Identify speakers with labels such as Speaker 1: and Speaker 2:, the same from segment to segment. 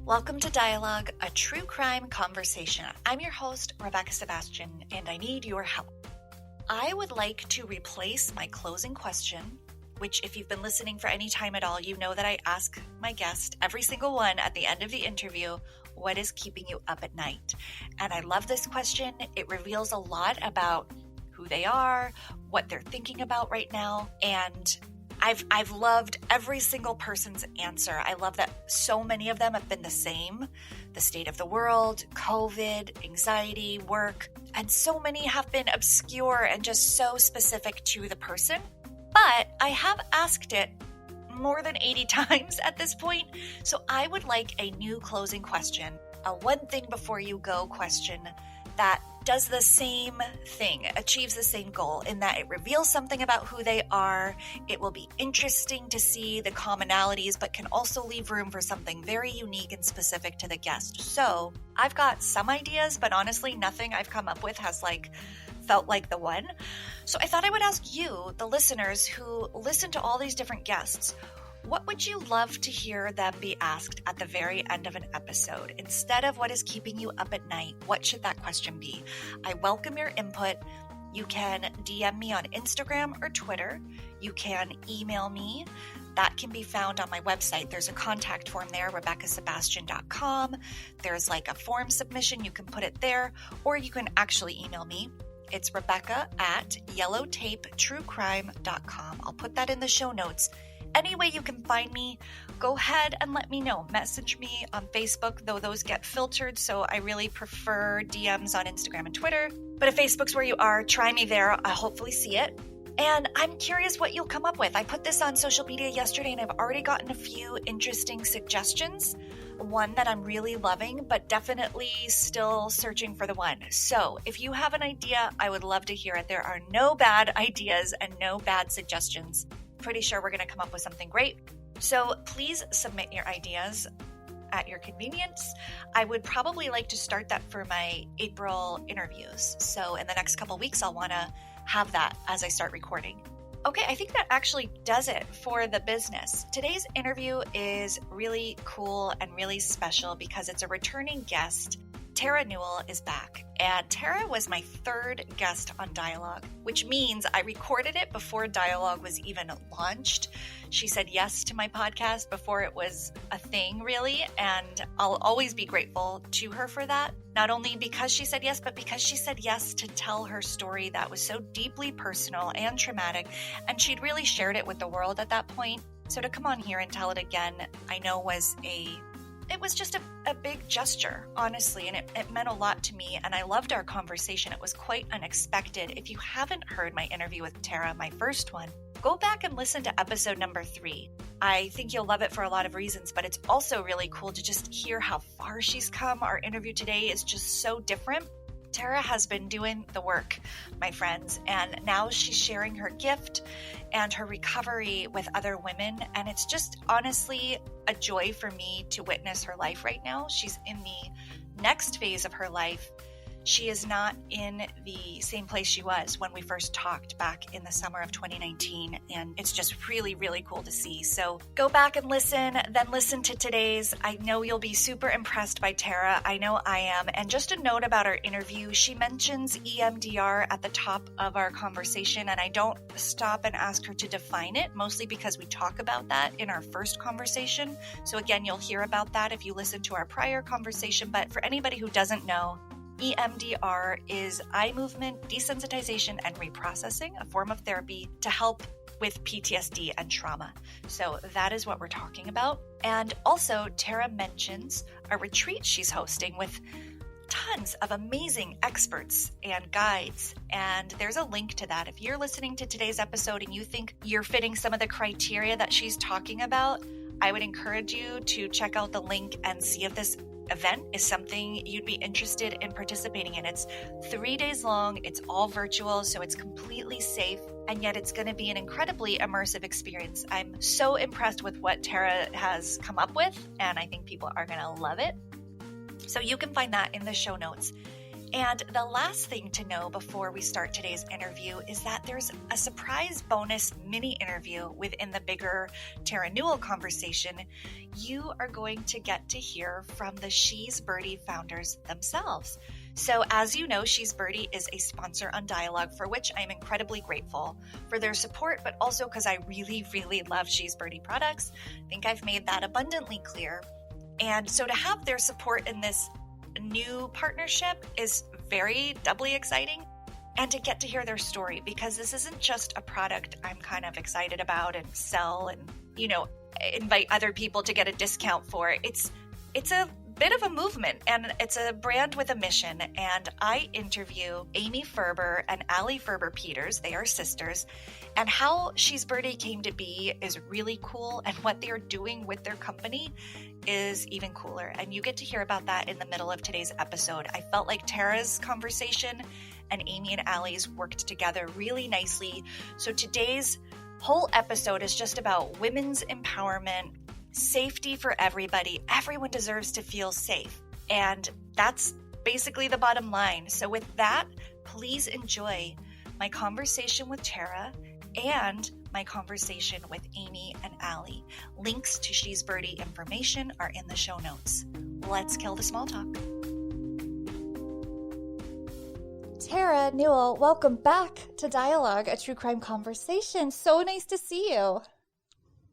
Speaker 1: Welcome to Dialogue, a true crime conversation. I'm your host, Rebecca Sebastian, and I need your help. I would like to replace my closing question, which if you've been listening for any time at all, you know that I ask my guest, every single one at the end of the interview, what is keeping you up at night? And I love this question. It reveals a lot about who they are, what they're thinking about right now, and I've loved every single person's answer. I love that so many of them have been the same. The state of the world, COVID, anxiety, work, and so many have been obscure and just so specific to the person. But I have asked it more than 80 times at this point, so I would like a new closing question, a one thing before you go question that does the same thing, achieves the same goal in that it reveals something about who they are. It will be interesting to see the commonalities, but can also leave room for something very unique and specific to the guest. So I've got some ideas, but honestly, nothing I've come up with has felt like the one. So I thought I would ask you, the listeners who listen to all these different guests, what would you love to hear them be asked at the very end of an episode? Instead of what is keeping you up at night, what should that question be? I welcome your input. You can DM me on Instagram or Twitter. You can email me. That can be found on my website. There's a contact form there, rebeccasebastian.com. There's a form submission. You can put it there, or you can actually email me. It's rebecca@yellowtapetruecrime.com. I'll put that in the show notes. Any way you can find me, go ahead and let me know. Message me on Facebook, though those get filtered, so I really prefer DMs on Instagram and Twitter. But if Facebook's where you are, try me there. I'll hopefully see it. And I'm curious what you'll come up with. I put this on social media yesterday, and I've already gotten a few interesting suggestions. One that I'm really loving, but definitely still searching for the one. So if you have an idea, I would love to hear it. There are no bad ideas and no bad suggestions. Pretty sure we're going to come up with something great. So please submit your ideas at your convenience. I would probably like to start that for my April interviews. So in the next couple weeks, I'll want to have that as I start recording. Okay, I think that actually does it for the business. Today's interview is really cool and really special because it's a returning guest. Terra Newell is back, and Terra was my third guest on Dialogue, which means I recorded it before Dialogue was even launched. She said yes to my podcast before it was a thing, really, and I'll always be grateful to her for that. Not only because she said yes, but because she said yes to tell her story that was so deeply personal and traumatic, and she'd really shared it with the world at that point. So to come on here and tell it again, I know it was just a big gesture, honestly, and it meant a lot to me, and I loved our conversation. It was quite unexpected. If you haven't heard my interview with Terra, my first one, go back and listen to episode number 3. I think you'll love it for a lot of reasons, but it's also really cool to just hear how far she's come. Our interview today is just so different. Terra has been doing the work, my friends, and now she's sharing her gift and her recovery with other women, and it's just honestly a joy for me to witness her life right now. She's in the next phase of her life. She is not in the same place she was when we first talked back in the summer of 2019, and it's just really, really cool to see. So go back and listen, then listen to today's. I know you'll be super impressed by Terra. I know I am. And just a note about our interview, she mentions EMDR at the top of our conversation, and I don't stop and ask her to define it, mostly because we talk about that in our first conversation. So again, you'll hear about that if you listen to our prior conversation. But for anybody who doesn't know, EMDR is eye movement desensitization and reprocessing, a form of therapy to help with PTSD and trauma. So that is what we're talking about. And also, Terra mentions a retreat she's hosting with tons of amazing experts and guides. And there's a link to that. If you're listening to today's episode and you think you're fitting some of the criteria that she's talking about, I would encourage you to check out the link and see if this event is something you'd be interested in participating in. It's 3 days long. It's all virtual, so it's completely safe, and yet it's going to be an incredibly immersive experience. I'm so impressed with what Terra has come up with, and I think people are going to love it. So you can find that in the show notes. And the last thing to know before we start today's interview is that there's a surprise bonus mini interview within the bigger Terra Newell conversation. You are going to get to hear from the She's Birdie founders themselves. So as you know, She's Birdie is a sponsor on Dialogue, for which I'm incredibly grateful for their support, but also because I really, really love She's Birdie products. I think I've made that abundantly clear. And so to have their support in this new partnership is very doubly exciting, and to get to hear their story, because this isn't just a product I'm kind of excited about and sell and, invite other people to get a discount for. It's a bit of a movement, and it's a brand with a mission. And I interview Amy Ferber and Allie Ferber-Peters, they are sisters, and how She's Birdie came to be is really cool, and what they're doing with their company is even cooler. And you get to hear about that in the middle of today's episode. I felt like Terra's conversation and Amy and Allie's worked together really nicely. So today's whole episode is just about women's empowerment, safety for everybody. Everyone deserves to feel safe. And that's basically the bottom line. So with that, please enjoy my conversation with Terra and my conversation with Amy and Allie. Links to She's Birdie information are in the show notes. Let's kill the small talk. Terra Newell, welcome back to Dialogue, a true crime conversation. So nice to see you.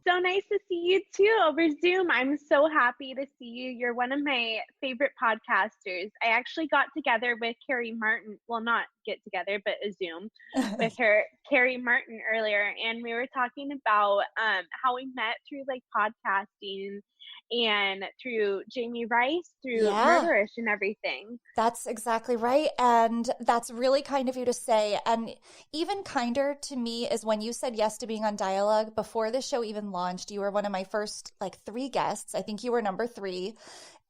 Speaker 2: So nice to see you too over Zoom. I'm so happy to see you. You're one of my favorite podcasters. I actually got together with Carrie Martin. Well, not get together, but a Zoom with Carrie Martin earlier. And we were talking about how we met through like podcasting and through Jamie Rice, through Murderish and everything.
Speaker 1: That's exactly right. And that's really kind of you to say. And even kinder to me is when you said yes to being on Dialogue before the show even launched. You were one of my first 3 guests. I think you were number 3.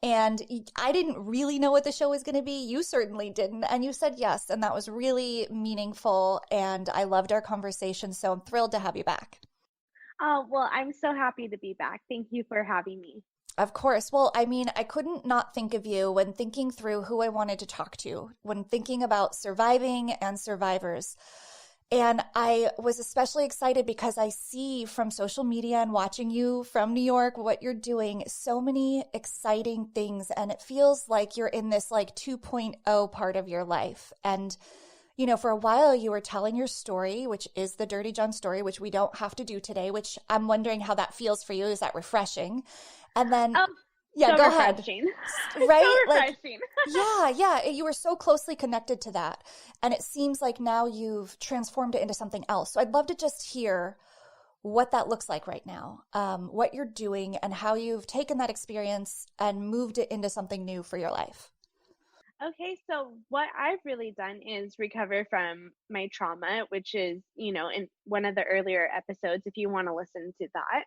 Speaker 1: And I didn't really know what the show was going to be. You certainly didn't. And you said yes. And that was really meaningful. And I loved our conversation. So I'm thrilled to have you back.
Speaker 2: Oh, well, I'm so happy to be back. Thank you for having me.
Speaker 1: Of course. Well, I mean, I couldn't not think of you when thinking through who I wanted to talk to, when thinking about surviving and survivors. And I was especially excited because I see from social media and watching you from New York, what you're doing, so many exciting things. And it feels like you're in this 2.0 part of your life. And for a while you were telling your story, which is the Dirty John story, which we don't have to do today, which I'm wondering how that feels for you. Is that refreshing? And then,
Speaker 2: so
Speaker 1: go
Speaker 2: refreshing.
Speaker 1: ahead. Right?
Speaker 2: So refreshing.
Speaker 1: Yeah. You were so closely connected to that. And it seems like now you've transformed it into something else. So I'd love to just hear what that looks like right now, what you're doing and how you've taken that experience and moved it into something new for your life.
Speaker 2: Okay, so what I've really done is recover from my trauma, which is, in one of the earlier episodes, if you want to listen to that.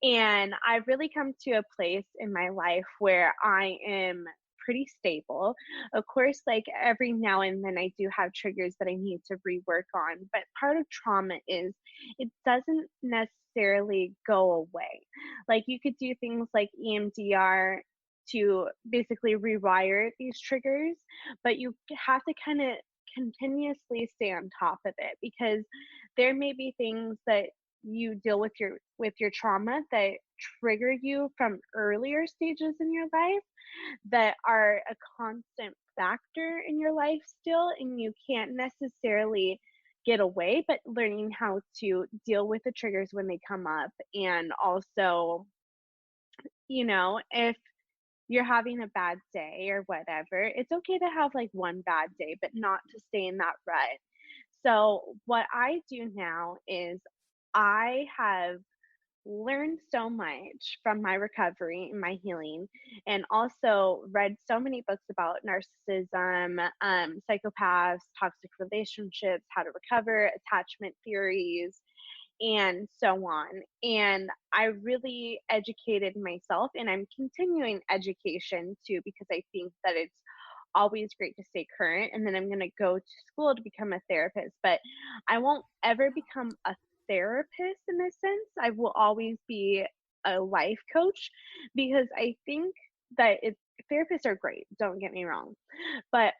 Speaker 2: And I've really come to a place in my life where I am pretty stable. Of course, every now and then I do have triggers that I need to rework on, but part of trauma is it doesn't necessarily go away. You could do things like EMDR to basically rewire these triggers, but you have to kind of continuously stay on top of it, because there may be things that you deal with your trauma that trigger you from earlier stages in your life that are a constant factor in your life still, and you can't necessarily get away, but learning how to deal with the triggers when they come up. And also, if you're having a bad day or whatever, it's okay to have one bad day, but not to stay in that rut. So what I do now is I have learned so much from my recovery and my healing, and also read so many books about narcissism, psychopaths, toxic relationships, how to recover, attachment theories, and so on. And I really educated myself, and I'm continuing education too, because I think that it's always great to stay current. And then I'm going to go to school to become a therapist, but I won't ever become a therapist in a sense. I will always be a life coach, because I think that therapists are great, don't get me wrong, but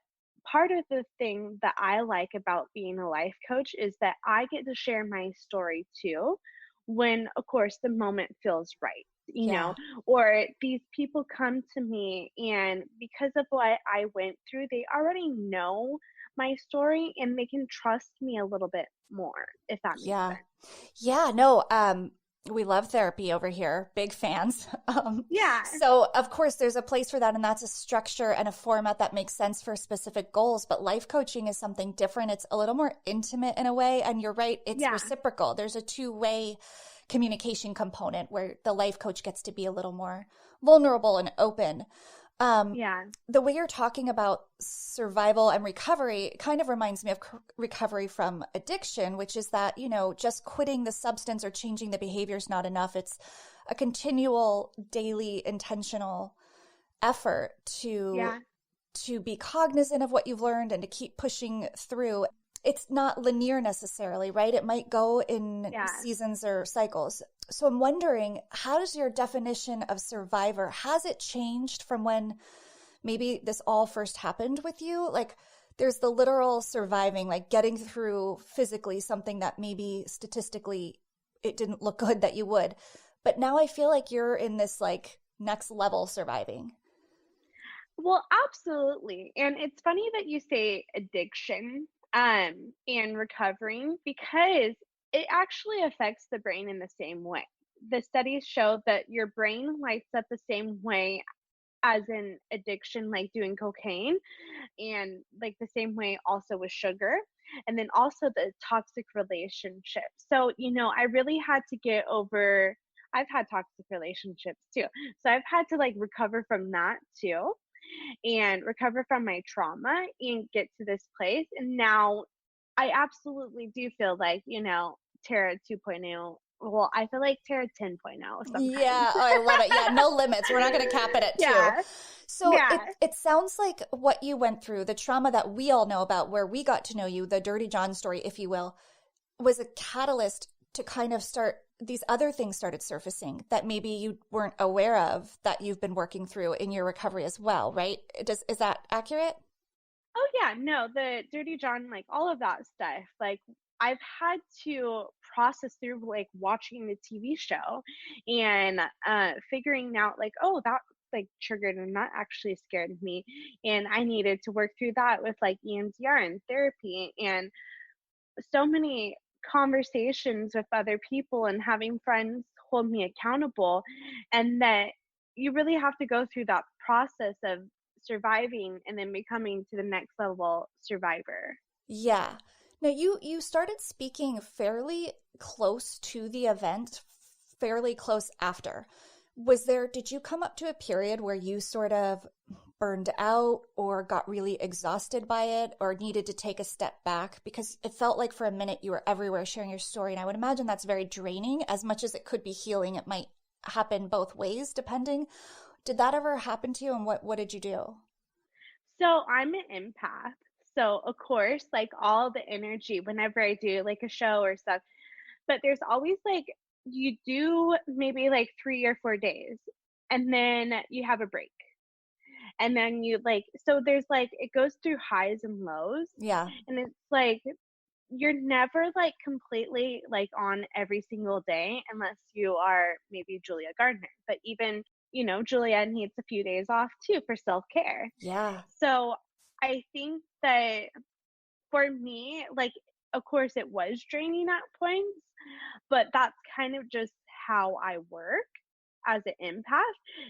Speaker 2: part of the thing that I like about being a life coach is that I get to share my story too, when, of course, the moment feels right,
Speaker 1: Yeah.
Speaker 2: or these people come to me and because of what I went through, they already know my story and they can trust me a little bit more, if that makes
Speaker 1: Yeah.
Speaker 2: sense.
Speaker 1: Yeah, no, we love therapy over here, big fans.
Speaker 2: Yeah,
Speaker 1: So of course there's a place for that, and that's a structure and a format that makes sense for specific goals. But life coaching is something different. It's a little more intimate in a way, and you're right, it's
Speaker 2: yeah,
Speaker 1: reciprocal. There's a two-way communication component where the life coach gets to be a little more vulnerable and open. Um,
Speaker 2: yeah,
Speaker 1: the way you're talking about survival and recovery kind of reminds me of recovery from addiction, which is that, just quitting the substance or changing the behavior is not enough. It's a continual, daily, intentional effort to
Speaker 2: yeah,
Speaker 1: be cognizant of what you've learned and to keep pushing through. It's not linear necessarily, right? It might go in
Speaker 2: yeah.
Speaker 1: seasons or cycles. So I'm wondering, how does your definition of survivor, has it changed from when maybe this all first happened with you? Like there's the literal surviving, like getting through physically something that maybe statistically it didn't look good that you would. But now I feel like you're in this like next level surviving.
Speaker 2: Well, absolutely. And it's funny that you say addiction and recovering because it actually affects the brain in the same way. The studies show that your brain lights up the same way as an addiction, like doing cocaine, and like the same way also with sugar, and then also the toxic relationship. So, I really had to get over. I've had toxic relationships too. So I've had to like recover from that too and recover from my trauma and get to this place. And now I absolutely do feel like, Terra 2.0. Well, I feel like Terra 10.0 sometimes.
Speaker 1: Yeah, oh, I love it. Yeah, no limits. We're not going to cap it at two.
Speaker 2: Yeah.
Speaker 1: So
Speaker 2: Yeah.
Speaker 1: it sounds like what you went through, the trauma that we all know about, where we got to know you, the Dirty John story, if you will, was a catalyst to kind of start these other things started surfacing that maybe you weren't aware of that you've been working through in your recovery as well, right? Is that accurate?
Speaker 2: Oh yeah, no, the Dirty John, like all of that stuff, like I've had to process through like watching the TV show and figuring out like, oh, that like triggered and that actually scared me. And I needed to work through that with like EMDR and therapy and so many conversations with other people and having friends hold me accountable, and that you really have to go through that process of surviving and then becoming to the next level survivor.
Speaker 1: Yeah. Now you started speaking fairly close to the event, fairly close after. Did you come up to a period where you sort of burned out or got really exhausted by it or needed to take a step back? Because it felt like for a minute you were everywhere sharing your story. And I would imagine that's very draining. As much as it could be healing, it might happen both ways depending. Did that ever happen to you? And what did you do?
Speaker 2: So I'm an empath. So of course, like all the energy whenever I do like a show or stuff, but there's always like you do maybe like 3 or 4 days and then you have a break. And then you like so there's like it goes through highs and lows.
Speaker 1: Yeah.
Speaker 2: And it's like you're never like completely like on every single day unless you are maybe Julia Gardner. But even, Julia needs a few days off too for self-care.
Speaker 1: Yeah.
Speaker 2: So I think that for me, like, of course it was draining at points, but that's kind of just how I work as an empath.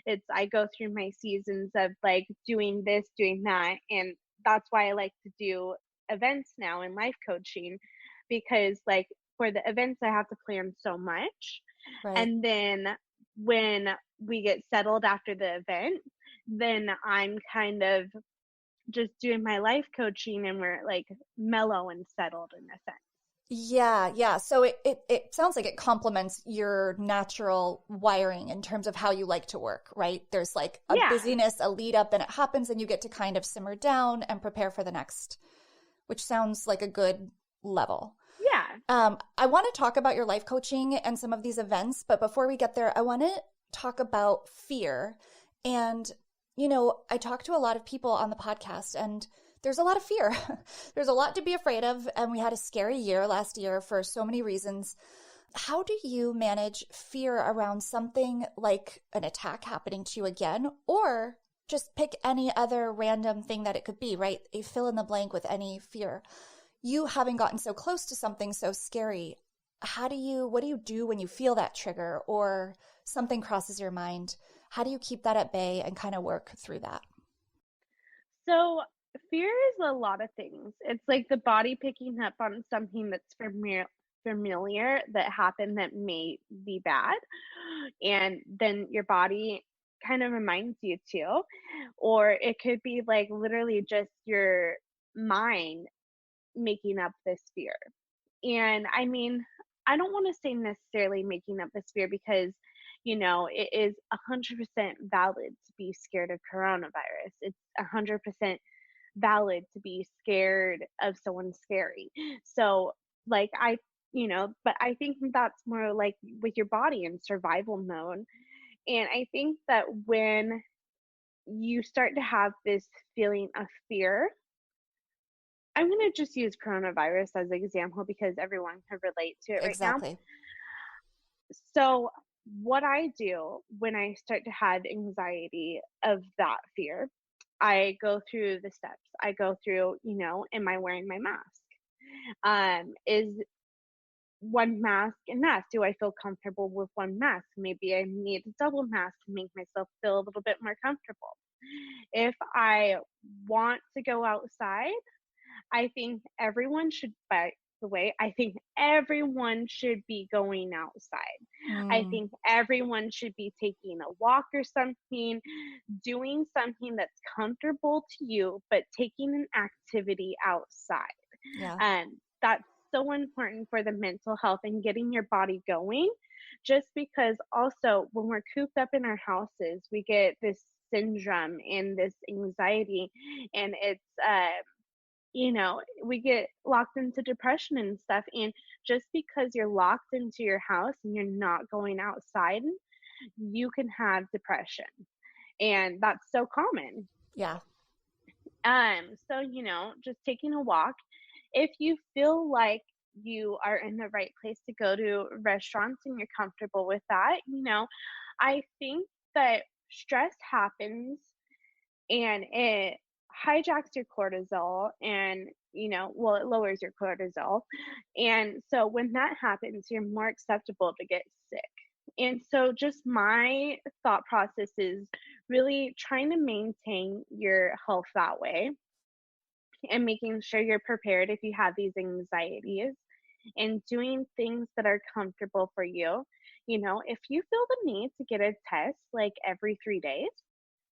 Speaker 2: It's I go through my seasons of like doing this, doing that, and that's why I like to do events now in life coaching because like for the events I have to plan so much.
Speaker 1: Right.
Speaker 2: And then when we get settled after the event, then I'm kind of just doing my life coaching and we're like mellow and settled in a sense.
Speaker 1: Yeah, yeah. So it sounds like it complements your natural wiring in terms of how you like to work, right? There's like a
Speaker 2: Yeah.
Speaker 1: busyness, a lead up, then it happens and you get to kind of simmer down and prepare for the next, which sounds like a good level.
Speaker 2: Yeah.
Speaker 1: I want to talk about your life coaching and some of these events, but before we get there, I want to talk about fear. And, I talk to a lot of people on the podcast, and
Speaker 3: there's a lot of fear. There's a lot to be afraid of. And we had a scary year last year for so many reasons. How do you manage fear around something like an attack happening to you again, or just pick any other random thing that it could be, right? You fill in the blank with any fear. You having gotten so close to something so scary, what do you do when you feel that trigger or something crosses your mind? How do you keep that at bay and kind of work through that?
Speaker 2: So fear is a lot of things. It's like the body picking up on something that's familiar that happened that may be bad, and then your body kind of reminds you too. Or it could be like literally just your mind making up this fear. And I mean, I don't want to say necessarily making up this fear because, it is 100% valid to be scared of coronavirus. It's 100% valid to be scared of someone scary. So, like, but I think that's more like with your body in survival mode. And I think that when you start to have this feeling of fear, I'm going to just use coronavirus as an example because everyone can relate to it right now.
Speaker 3: Exactly.
Speaker 2: So, what I do when I start to have anxiety of that fear, I go through the steps. I go through, am I wearing my mask? Is one mask enough? Do I feel comfortable with one mask? Maybe I need a double mask to make myself feel a little bit more comfortable. If I want to go outside, I think everyone should, by the way, I think everyone should be going outside. I
Speaker 3: Mm,
Speaker 2: think everyone should be taking a walk or something, doing something that's comfortable to you, but taking an activity outside.
Speaker 3: yeah.
Speaker 2: That's so important for the mental health and getting your body going. Just because also when we're cooped up in our houses, we get this syndrome and this anxiety, and we get locked into depression and stuff. And just because you're locked into your house and you're not going outside, you can have depression. And that's so common.
Speaker 3: Yeah.
Speaker 2: So, just taking a walk. If you feel like you are in the right place to go to restaurants and you're comfortable with that, I think that stress happens and it hijacks your cortisol and it lowers your cortisol, and so when that happens you're more acceptable to get sick. And so just my thought process is really trying to maintain your health that way and making sure you're prepared if you have these anxieties and doing things that are comfortable for you. If you feel the need to get a test like every 3 days,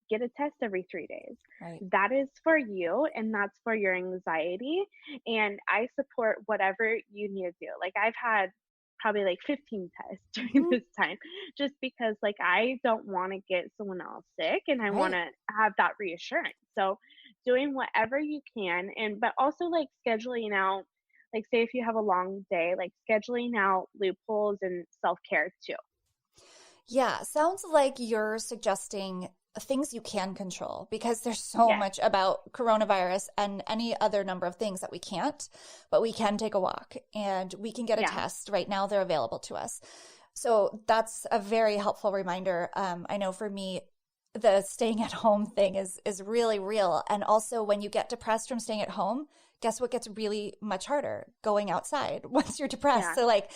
Speaker 2: get a test every 3 days.
Speaker 3: Right.
Speaker 2: That is for you and that's for your anxiety. And I support whatever you need to do. Like I've had probably like 15 tests during
Speaker 3: Hmm.
Speaker 2: this time just because like I don't want to get someone else sick and I want
Speaker 3: Right.
Speaker 2: to have that reassurance. So doing whatever you can, and but also like scheduling out, like say if you have a long day, like scheduling out loopholes and self-care too.
Speaker 3: Yeah. Sounds like you're suggesting things you can control because there's so
Speaker 2: Yes.
Speaker 3: much about coronavirus and any other number of things that we can't, but we can take a walk and we can get a
Speaker 2: Yeah.
Speaker 3: test. Right now, they're available to us. So that's a very helpful reminder. I know for me, the staying at home thing is really real. And also when you get depressed from staying at home, guess what gets really much harder? Going outside once you're depressed.
Speaker 2: Yeah.
Speaker 3: So like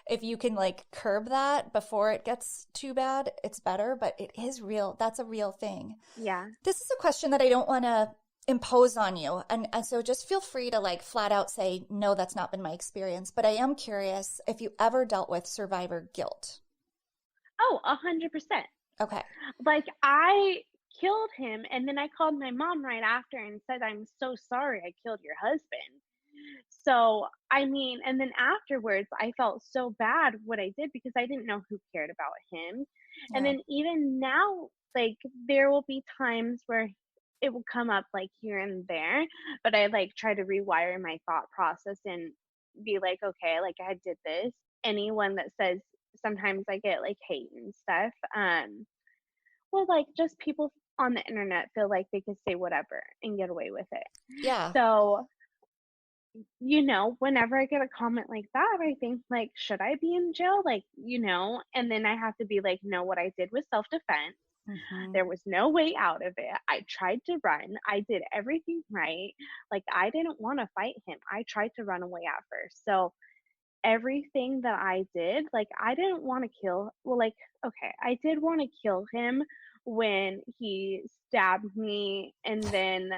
Speaker 3: if you can like curb that before it gets too bad, it's better, but it is real. That's a real thing.
Speaker 2: Yeah.
Speaker 3: This is a question that I don't want to impose on you. And so just feel free to like flat out say, no, that's not been my experience. But I am curious if you ever dealt with survivor guilt.
Speaker 2: Oh, 100%.
Speaker 3: Okay.
Speaker 2: Like, I killed him, and then I called my mom right after and said, "I'm so sorry I killed your husband." So, I mean, and then afterwards, I felt so bad what I did because I didn't know who cared about him. And
Speaker 3: Yeah.
Speaker 2: then even now, like, there will be times where it will come up like here and there, but I like try to rewire my thought process and be like, okay, like I did this. Anyone that says sometimes I get like hate and stuff. Well, like just people on the internet feel like they could say whatever and get away with it.
Speaker 3: Yeah.
Speaker 2: So, whenever I get a comment like that, I think like, should I be in jail? Like, and then I have to be like, no, what I did was self-defense.
Speaker 3: Hmm.
Speaker 2: There was no way out of it. I tried to run. I did everything right. Like, I didn't want to fight him. I tried to run away at first. So everything that I did, like, I didn't want to kill. Well, like, okay, I did want to kill him when he stabbed me, and then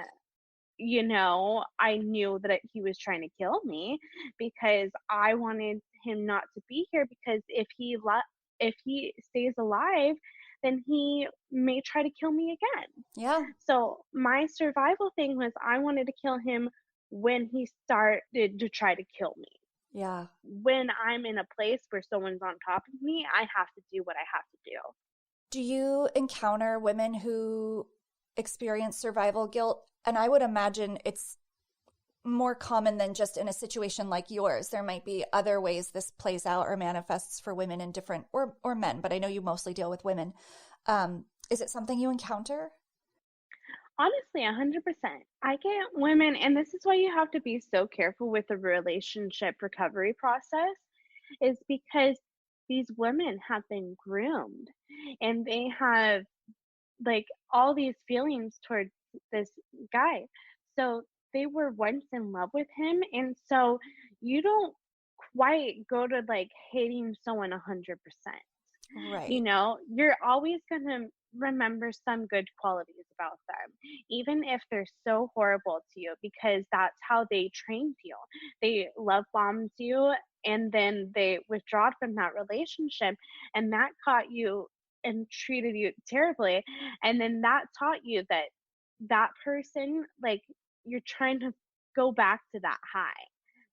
Speaker 2: I knew that he was trying to kill me because I wanted him not to be here, because if he stays alive, then he may try to kill me again.
Speaker 3: Yeah.
Speaker 2: So my survival thing was, I wanted to kill him when he started to try to kill me.
Speaker 3: Yeah.
Speaker 2: When I'm in a place where someone's on top of me, I have to do what I have to do.
Speaker 3: Do you encounter women who experience survival guilt? And I would imagine it's more common than just in a situation like yours. There might be other ways this plays out or manifests for women in different, or men, but I know you mostly deal with women. Is it something you encounter?
Speaker 2: Honestly, 100%. I get women, and this is why you have to be so careful with the relationship recovery process, is because these women have been groomed and they have like all these feelings towards this guy. So they were once in love with him. And so you don't quite go to like hating someone 100%.
Speaker 3: Right.
Speaker 2: You're always going to remember some good qualities about them, even if they're so horrible to you, because that's how they trained you. They love bombed you, and then they withdraw from that relationship, and that caught you and treated you terribly. And then that taught you that that person, like, you're trying to go back to that high.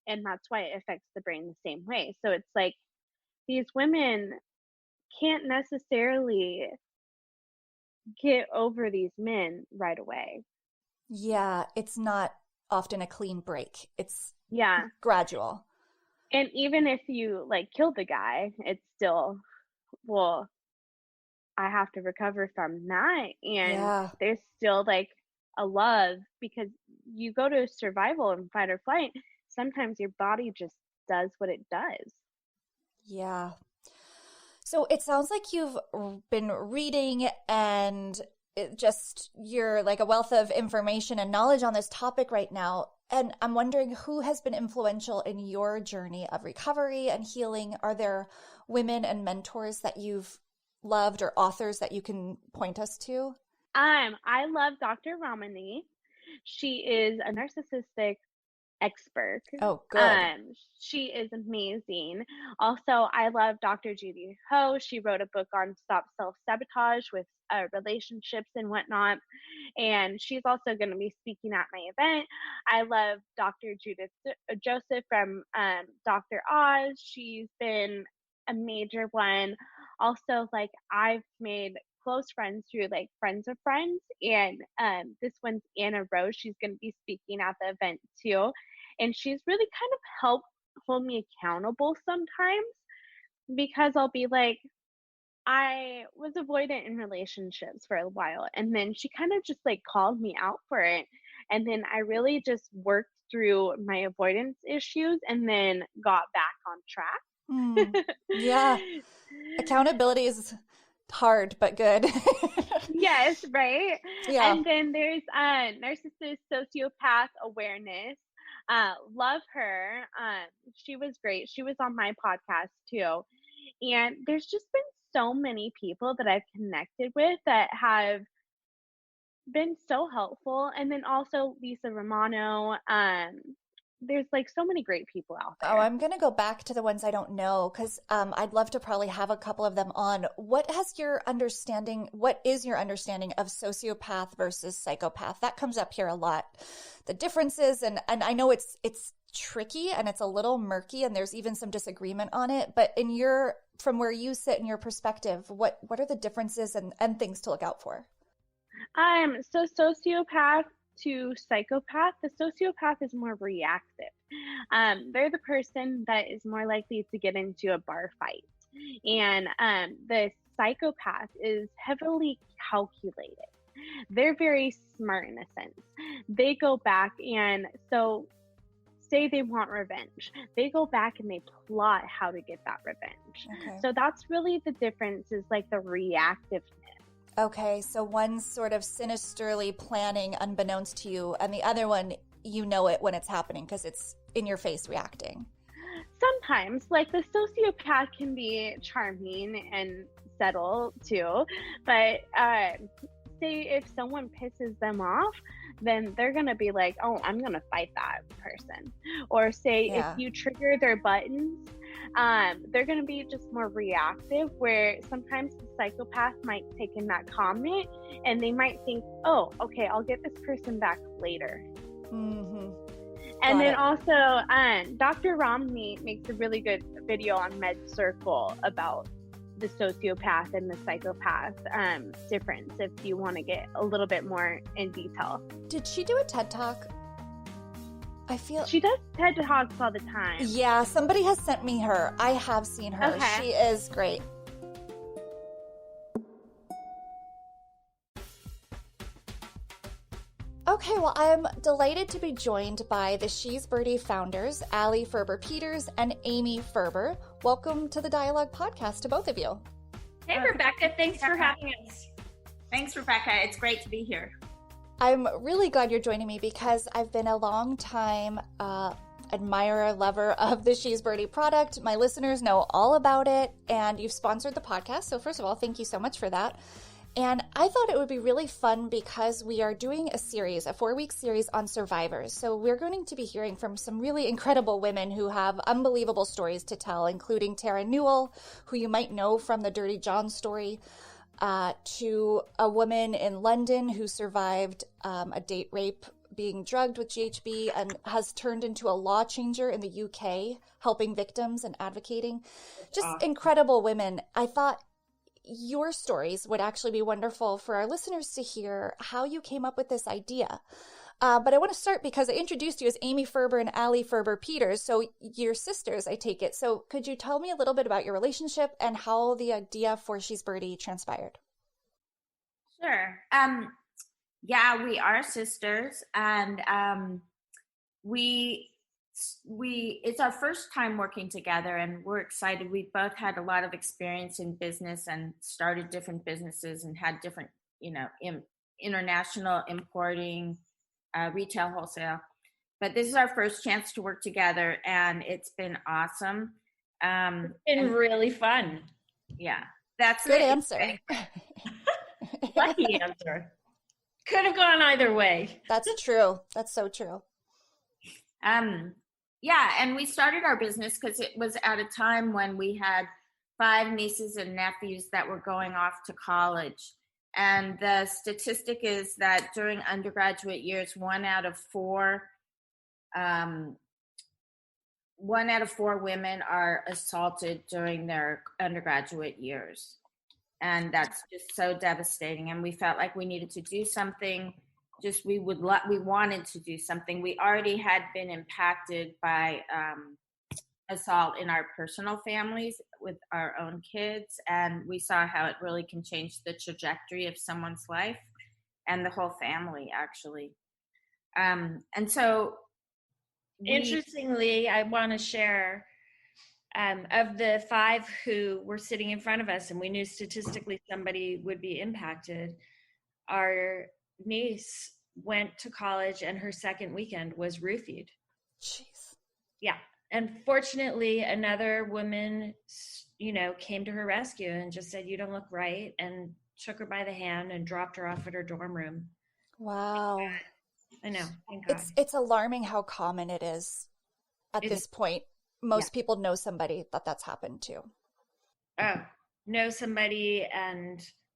Speaker 2: And that's why it affects the brain the same way. So it's like these women can't necessarily get over these men right away.
Speaker 3: Yeah, it's not often a clean break. It's
Speaker 2: Yeah.
Speaker 3: gradual.
Speaker 2: And even if you like kill the guy, it's still, well, I have to recover from that. And
Speaker 3: Yeah.
Speaker 2: there's still like a love, because you go to survival and fight or flight. Sometimes your body just does what it does.
Speaker 3: Yeah. So it sounds like you've been reading and you're like a wealth of information and knowledge on this topic right now. And I'm wondering who has been influential in your journey of recovery and healing. Are there women and mentors that you've loved or authors that you can point us to?
Speaker 2: I love Dr. Ramani. She is a narcissistic expert.
Speaker 3: Oh, good.
Speaker 2: She is amazing. Also, I love Dr. Judy Ho. She wrote a book on stop self-sabotage with relationships and whatnot. And she's also going to be speaking at my event. I love Dr. Judith Joseph from Dr. Oz. She's been a major one. Also, like, I've made close friends through like friends of friends, and this one's Anna Rose. She's going to be speaking at the event too, and she's really kind of helped hold me accountable sometimes, because I'll be like, I was avoidant in relationships for a while, and then she kind of just like called me out for it, and then I really just worked through my avoidance issues and then got back on track.
Speaker 3: Yeah. Accountability is hard, but good.
Speaker 2: Yes, right?
Speaker 3: Yeah.
Speaker 2: And then there's narcissist sociopath awareness. Love her. She was great. She was on my podcast too. And there's just been so many people that I've connected with that have been so helpful. And then also Lisa Romano. There's like so many great people out
Speaker 3: Oh,
Speaker 2: there.
Speaker 3: I'm going to go back to the ones I don't know because I'd love to probably have a couple of them on. What is your understanding of sociopath versus psychopath? That comes up here a lot. The differences, and I know it's tricky and it's a little murky and there's even some disagreement on it, but from where you sit in your perspective, what are the differences and things to look out for?
Speaker 2: So sociopath to psychopath, the sociopath is more reactive. They're the person that is more likely to get into a bar fight. And the psychopath is heavily calculated. they're very smart in a sense. They go back, and so say they want revenge, they go back and they plot how to get that revenge.
Speaker 3: Okay.
Speaker 2: So that's really the difference, is like the reactiveness.
Speaker 3: Okay, so one's sort of sinisterly planning unbeknownst to you, and the other one, you know it when it's happening because it's in your face reacting.
Speaker 2: Sometimes, like, the sociopath can be charming and subtle too, but say if someone pisses them off, then they're gonna be like, oh, I'm gonna fight that person. Or say if you trigger their buttons, they're gonna be just more reactive, where sometimes the psychopath might take in that comment and they might think, oh, okay, I'll get this person back later.
Speaker 3: Mm-hmm.
Speaker 2: And then also, Dr. Romney makes a really good video on Med Circle about the sociopath and the psychopath difference, if you want to get a little bit more in detail.
Speaker 3: Did she do a TED Talk? I feel
Speaker 2: she does TED Talks all the time.
Speaker 3: Yeah, somebody has sent me her. I have seen her.
Speaker 2: Okay.
Speaker 3: She is great. Okay, well, I'm delighted to be joined by the She's Birdie founders, Allie Ferber-Peters and Amy Ferber. Welcome to the Dialogue Podcast to both of you.
Speaker 4: Hey, Rebecca. Thanks for having us.
Speaker 5: Thanks, Rebecca. It's great to be here.
Speaker 3: I'm really glad you're joining me because I've been a long time admirer, lover of the She's Birdie product. My listeners know all about it, and you've sponsored the podcast. So first of all, thank you so much for that. And I thought it would be really fun because we are doing a series, a 4-week series on survivors. So we're going to be hearing from some really incredible women who have unbelievable stories to tell, including Terra Newell, who you might know from the Dirty John story, to a woman in London who survived a date rape, being drugged with GHB, and has turned into a law changer in the UK, helping victims and advocating. Just incredible women. I thought your stories would actually be wonderful for our listeners to hear how you came up with this idea. But I want to start because I introduced you as Amy Ferber and Allie Ferber-Peters. So you're sisters, I take it. So could you tell me a little bit about your relationship and how the idea for She's Birdie transpired?
Speaker 5: Sure. Yeah, we are sisters, and it's our first time working together, and we're excited. We've both had a lot of experience in business and started different businesses and had different, international importing, retail, wholesale. But this is our first chance to work together, and it's been awesome.
Speaker 4: It's been really fun.
Speaker 5: Yeah, that's
Speaker 3: good answer.
Speaker 4: Lucky answer. Could have gone either way.
Speaker 3: That's true. That's so true.
Speaker 5: Yeah, and we started our business because it was at a time when we had 5 nieces and nephews that were going off to college. And the statistic is that during undergraduate years, 1 out of 4 women are assaulted during their undergraduate years. And that's just so devastating. And we felt like we needed to do something. We wanted to do something. We already had been impacted by assault in our personal families with our own kids, and we saw how it really can change the trajectory of someone's life and the whole family, actually. And so,
Speaker 4: interestingly, I want to share of the 5 who were sitting in front of us, and we knew statistically somebody would be impacted. Our niece went to college and her second weekend was roofied.
Speaker 3: Jeez.
Speaker 4: Yeah. And fortunately, another woman, came to her rescue and just said, "You don't look right," and took her by the hand and dropped her off at her dorm room.
Speaker 3: Wow.
Speaker 4: I know. Thank God.
Speaker 3: It's alarming how common it is at this point. Most people know somebody that's happened to.
Speaker 4: Oh, know somebody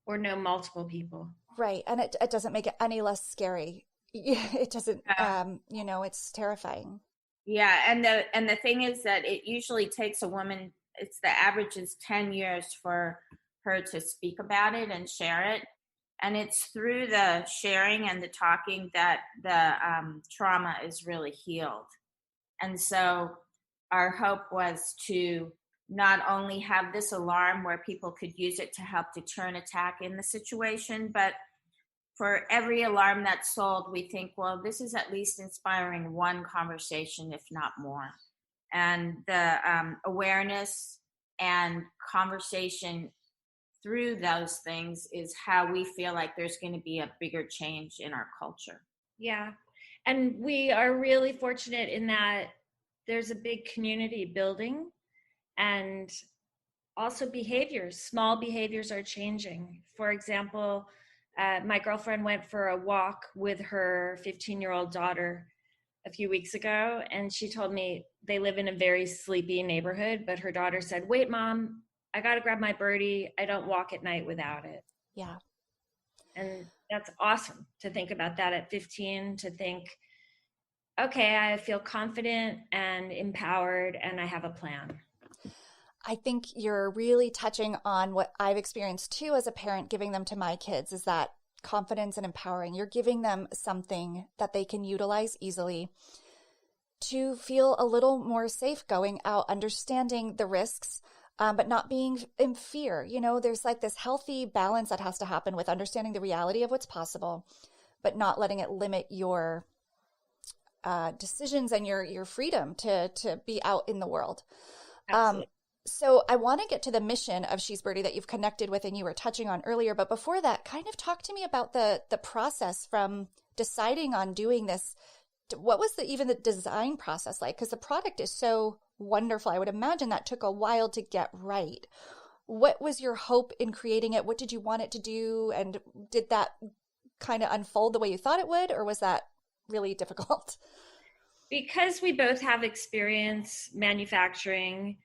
Speaker 4: or know multiple people.
Speaker 3: Right. And it doesn't make it any less scary. It doesn't, it's terrifying.
Speaker 5: Yeah. And the thing is that it usually takes a woman, the average is 10 years for her to speak about it and share it. And it's through the sharing and the talking that the trauma is really healed. And so our hope was to not only have this alarm where people could use it to help deter an attack in the situation, but for every alarm that's sold, we think, well, this is at least inspiring one conversation, if not more. And the awareness and conversation through those things is how we feel like there's going to be a bigger change in our culture.
Speaker 4: Yeah. And we are really fortunate in that there's a big community building, and also small behaviors are changing. For example, my girlfriend went for a walk with her 15-year-old daughter a few weeks ago, and she told me they live in a very sleepy neighborhood, but her daughter said, "Wait, Mom, I got to grab my birdie. I don't walk at night without it."
Speaker 3: Yeah.
Speaker 4: And that's awesome to think about that at 15, to think, okay, I feel confident and empowered and I have a plan.
Speaker 3: I think you're really touching on what I've experienced too as a parent, giving them to my kids, is that confidence and empowering. You're giving them something that they can utilize easily to feel a little more safe going out, understanding the risks, but not being in fear. You know, there's like this healthy balance that has to happen with understanding the reality of what's possible, but not letting it limit your decisions and your freedom to be out in the world.
Speaker 4: Absolutely.
Speaker 3: So I want to get to the mission of She's Birdie that you've connected with and you were touching on earlier. But before that, kind of talk to me about the process from deciding on doing this. What was even the design process like? Because the product is so wonderful. I would imagine that took a while to get right. What was your hope in creating it? What did you want it to do? And did that kind of unfold the way you thought it would? Or was that really difficult?
Speaker 4: Because we both have experience manufacturing,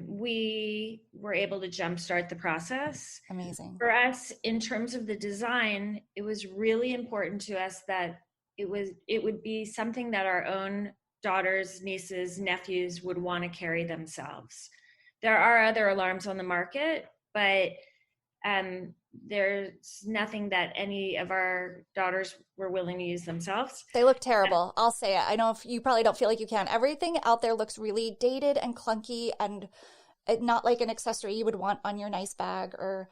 Speaker 4: we were able to jumpstart the process.
Speaker 3: Amazing.
Speaker 4: For us, in terms of the design, it was really important to us that it would be something that our own daughters, nieces, nephews would want to carry themselves. There are other alarms on the market, but there's nothing that any of our daughters were willing to use themselves.
Speaker 3: They look terrible. I'll say it. I know if you probably don't feel like you can. Everything out there looks really dated and clunky and not like an accessory you would want on your nice bag or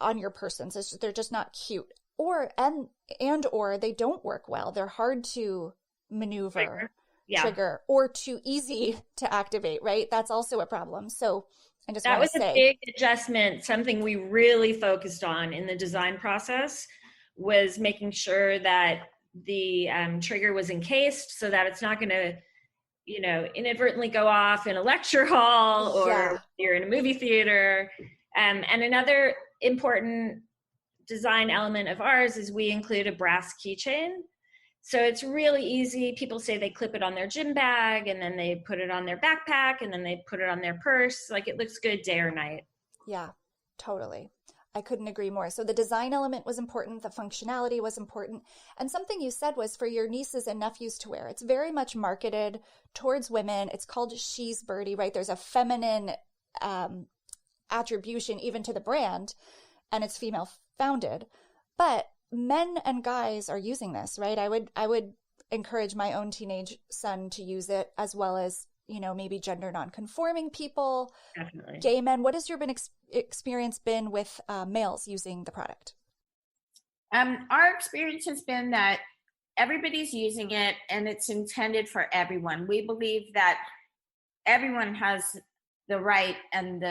Speaker 3: on your person. So they're just not cute. Or they don't work well. They're hard to maneuver, trigger, or too easy to activate, right? That's also a problem. So I just
Speaker 4: that
Speaker 3: want
Speaker 4: was
Speaker 3: to say,
Speaker 4: a big adjustment. Something we really focused on in the design process was making sure that the trigger was encased so that it's not going to, inadvertently go off in a lecture hall or you're in a movie theater. And another important design element of ours is we include a brass keychain. So it's really easy. People say they clip it on their gym bag and then they put it on their backpack and then they put it on their purse. Like, it looks good day or night.
Speaker 3: Yeah, totally. I couldn't agree more. So the design element was important. The functionality was important. And something you said was for your nieces and nephews to wear. It's very much marketed towards women. It's called She's Birdie, right? There's a feminine attribution even to the brand, and it's female founded. But men and guys are using this, right? I would encourage my own teenage son to use it, as well as, maybe gender non-conforming people,
Speaker 4: definitely,
Speaker 3: gay men. What has your experience been with males using the product?
Speaker 5: Our experience has been that everybody's using it and it's intended for everyone. We believe that everyone has the right, and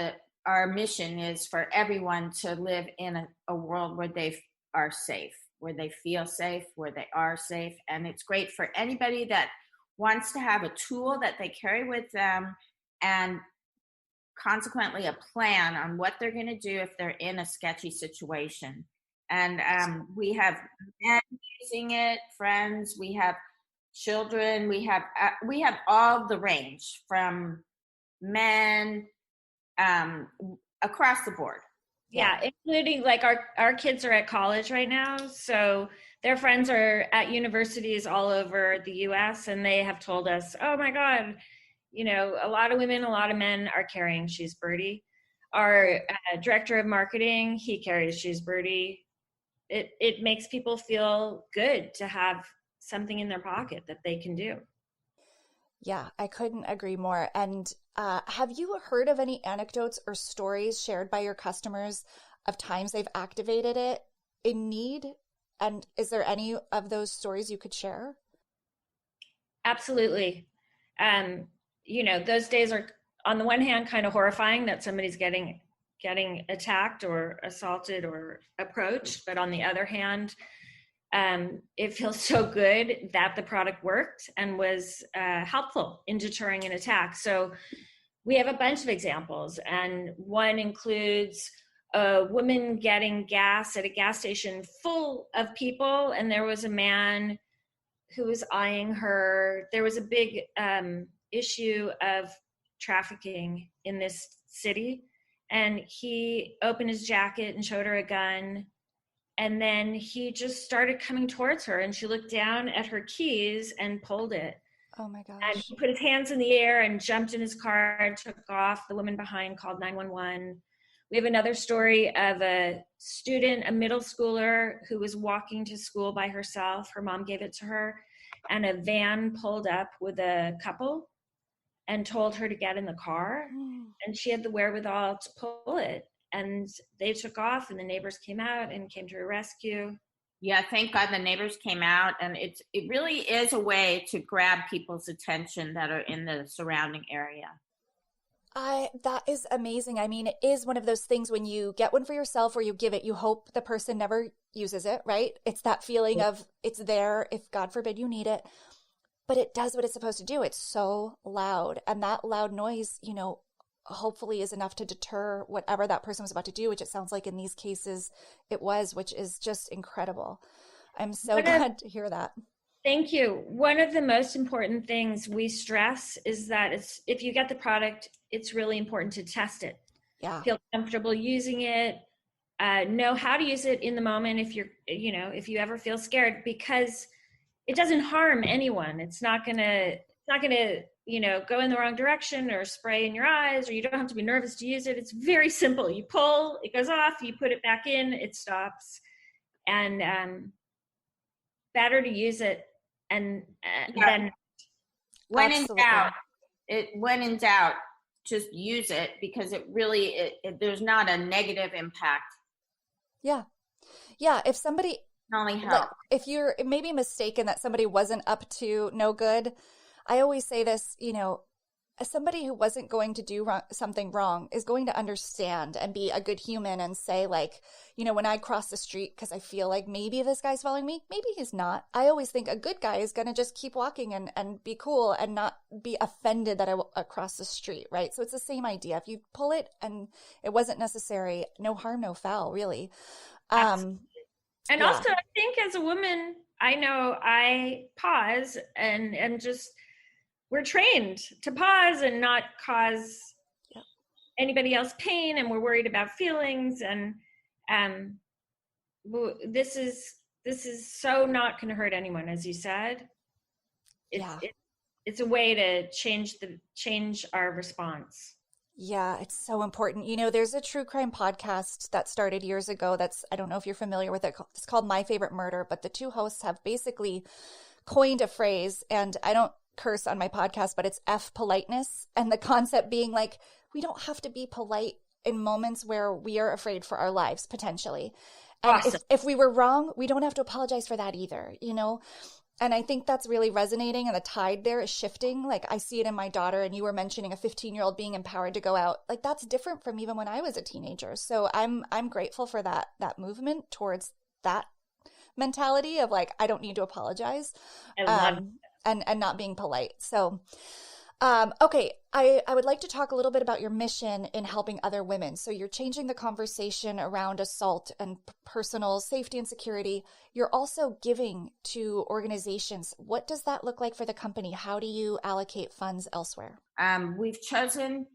Speaker 5: our mission is for everyone to live in a world where they are safe, where they feel safe, where they are safe. And it's great for anybody that wants to have a tool that they carry with them, and consequently a plan on what they're going to do if they're in a sketchy situation. And we have men using it, friends, we have children, we have all the range from men across the board.
Speaker 4: Yeah, including like our kids are at college right now, so their friends are at universities all over the US, and they have told us, oh my God, a lot of women, a lot of men are carrying She's Birdie. Our director of marketing, he carries She's Birdie. It makes people feel good to have something in their pocket that they can do.
Speaker 3: Yeah, I couldn't agree more. And have you heard of any anecdotes or stories shared by your customers of times they've activated it in need And is there any of those stories you could share?
Speaker 4: Absolutely. Those days are, on the one hand, kind of horrifying that somebody's getting attacked or assaulted or approached, but on the other hand, it feels so good that the product worked and was helpful in deterring an attack. So we have a bunch of examples, and one includes a woman getting gas at a gas station full of people, and there was a man who was eyeing her. There was a big issue of trafficking in this city, and he opened his jacket and showed her a gun, and then he just started coming towards her, and she looked down at her keys and pulled it.
Speaker 3: Oh my
Speaker 4: And
Speaker 3: gosh.
Speaker 4: he put his hands in the air and jumped in his car and took off. The woman behind called 911. We have another story of a student, a middle schooler, who was walking to school by herself. Her mom gave it to her, and a van pulled up with a couple and told her to get in the car. And she had the wherewithal to pull it. And they took off, and the neighbors came out and came to her rescue.
Speaker 5: Yeah, thank God the neighbors came out, and it really is a way to grab people's attention that are in the surrounding area.
Speaker 3: That is amazing. I mean, it is one of those things when you get one for yourself or you give it, you hope the person never uses it, right? It's that feeling of it's there if God forbid you need it, but it does what it's supposed to do. It's so loud, and that loud noise, hopefully is enough to deter whatever that person was about to do, which it sounds like in these cases it was, which is just incredible. I'm so glad to hear that.
Speaker 4: Thank you. One of the most important things we stress is that if you get the product, it's really important to test it.
Speaker 3: Yeah.
Speaker 4: Feel comfortable using it. Know how to use it in the moment if you ever feel scared, because it doesn't harm anyone. It's not gonna go in the wrong direction or spray in your eyes, or you don't have to be nervous to use it. It's very simple. You pull, it goes off, you put it back in, it stops. And better to use it and then
Speaker 5: when in doubt, just use it, because it really there's not a negative impact.
Speaker 3: Yeah. If somebody
Speaker 5: only help,
Speaker 3: if you're maybe mistaken that somebody wasn't up to no good, I always say this, somebody who wasn't going to do something wrong is going to understand and be a good human and say, like, when I cross the street because I feel like maybe this guy's following me, maybe he's not. I always think a good guy is going to just keep walking and be cool and not be offended that I will across the street, right? So it's the same idea. If you pull it and it wasn't necessary, no harm, no foul, really.
Speaker 4: And also, I think as a woman, I know I pause and just, we're trained to pause and not cause anybody else pain, and we're worried about feelings. And this is so not going to hurt anyone, as you said. It's a way to change our response.
Speaker 3: Yeah, it's so important. There's a true crime podcast that started years ago I don't know if you're familiar with it. It's called My Favorite Murder, but the two hosts have basically coined a phrase, and I don't curse on my podcast, but it's F politeness. And the concept being like, we don't have to be polite in moments where we are afraid for our lives, potentially. And
Speaker 4: awesome.
Speaker 3: if we were wrong, we don't have to apologize for that either, And I think that's really resonating, and the tide there is shifting. Like, I see it in my daughter, and you were mentioning a 15-year-old being empowered to go out. Like, that's different from even when I was a teenager. So I'm grateful for that movement towards that mentality of like, I don't need to apologize. And not being polite. So, okay, I would like to talk a little bit about your mission in helping other women. So you're changing the conversation around assault and personal safety and security. You're also giving to organizations. What does that look like for the company? How do you allocate funds elsewhere?
Speaker 5: We've chosen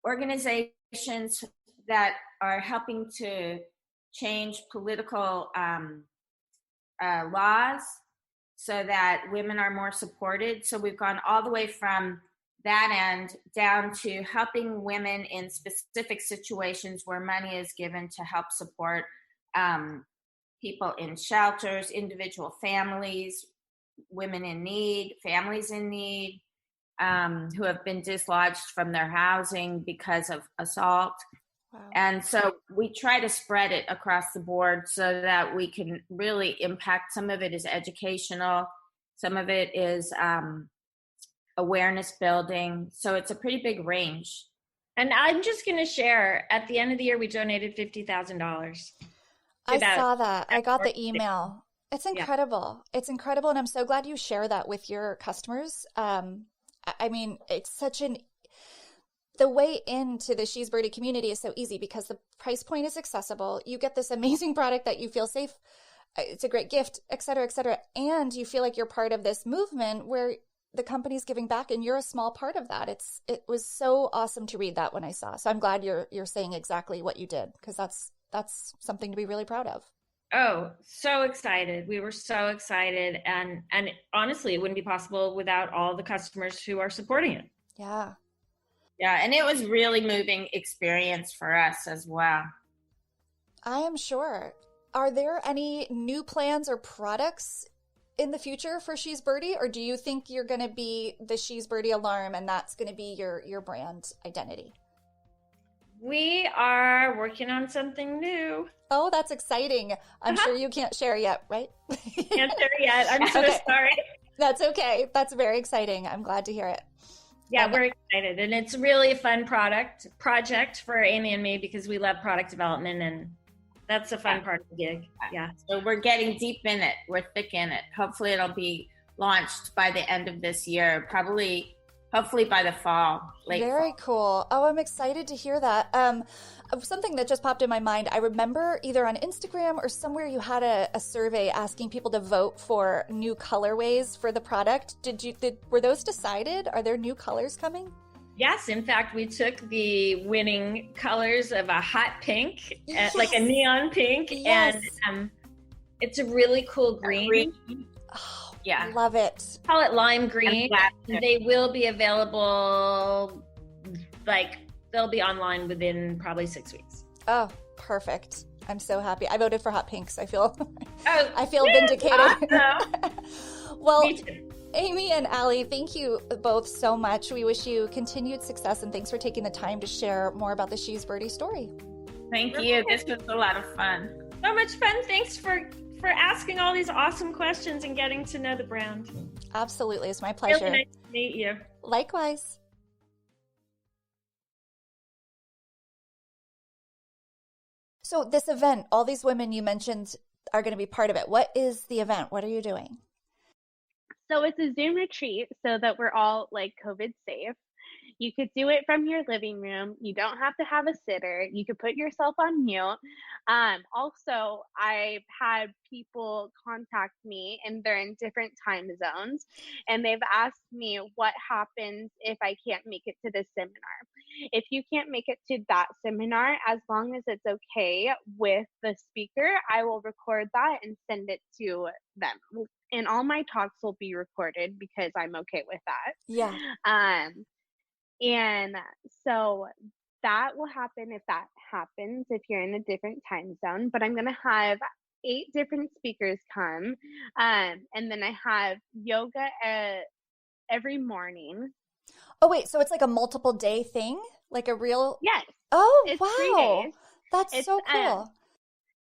Speaker 5: organizations that are helping to change political laws so that women are more supported. So we've gone all the way from that end down to helping women in specific situations where money is given to help support people in shelters, individual families, women in need, families in need, who have been dislodged from their housing because of assault.
Speaker 3: Wow.
Speaker 5: And so we try to spread it across the board so that we can really impact. Some of it is educational. Some of it is awareness building. So it's a pretty big range.
Speaker 4: And I'm just going to share, at the end of the year, we donated $50,000.
Speaker 3: I saw that. I got the email. It's incredible. Yeah. It's incredible. And I'm so glad you share that with your customers. I mean, it's such the way into the She's Birdie community is so easy because the price point is accessible. You get this amazing product that you feel safe. It's a great gift, et cetera, et cetera. And you feel like you're part of this movement where the company's giving back and you're a small part of that. It was so awesome to read that when I saw. So I'm glad you're saying exactly what you did, because that's something to be really proud of.
Speaker 4: Oh, so excited. We were so excited. And honestly, it wouldn't be possible without all the customers who are supporting it.
Speaker 3: Yeah.
Speaker 5: Yeah, and it was really moving experience for us as well.
Speaker 3: I am sure. Are there any new plans or products in the future for She's Birdie, or do you think you're going to be the She's Birdie alarm and that's going to be your brand identity?
Speaker 4: We are working on something new.
Speaker 3: Oh, that's exciting. I'm sure you can't share yet, right?
Speaker 4: Can't share yet. I'm so sorry.
Speaker 3: That's okay. That's very exciting. I'm glad to hear it.
Speaker 4: Yeah, we're excited. And it's really a fun project for Amy and me, because we love product development, and that's the fun part of the gig. Yeah.
Speaker 5: So we're getting deep in it. We're thick in it. Hopefully it'll be launched by the end of this year, hopefully by the fall.
Speaker 3: Very cool. Oh, I'm excited to hear that. Something that just popped in my mind. I remember either on Instagram or somewhere you had a survey asking people to vote for new colorways for the product. Were those decided? Are there new colors coming?
Speaker 4: Yes. In fact, we took the winning colors of a hot pink, like a neon pink, and it's a really cool green.
Speaker 3: Oh, yeah. Love it.
Speaker 4: Call it lime green. They will be available, they'll be online within probably 6 weeks.
Speaker 3: Oh, perfect. I'm so happy. I voted for hot pinks. I feel vindicated. Awesome. Well, Amy and Allie, thank you both so much. We wish you continued success, and thanks for taking the time to share more about the She's Birdie story.
Speaker 5: Thank you. This was a lot of fun.
Speaker 4: So much fun. Thanks for asking all these awesome questions and getting to know the brand.
Speaker 3: Absolutely. It's my pleasure.
Speaker 4: Really nice to meet you.
Speaker 3: Likewise. So this event, all these women you mentioned are going to be part of it. What is the event? What are you doing?
Speaker 2: So it's a Zoom retreat so that we're all COVID safe. You could do it from your living room. You don't have to have a sitter. You could put yourself on mute. Also, I've had people contact me, and they're in different time zones, and they've asked me what happens if I can't make it to this seminar. If you can't make it to that seminar, as long as it's okay with the speaker, I will record that and send it to them. And all my talks will be recorded because I'm okay with that.
Speaker 3: Yeah.
Speaker 2: And so that will happen if that happens, if you're in a different time zone. But I'm going to have 8 different speakers come. And then I have yoga every morning.
Speaker 3: Oh, wait. So it's like a multiple day thing? Like a real?
Speaker 2: Yes.
Speaker 3: Oh,
Speaker 2: it's
Speaker 3: wow.
Speaker 2: 3 days.
Speaker 3: That's so cool.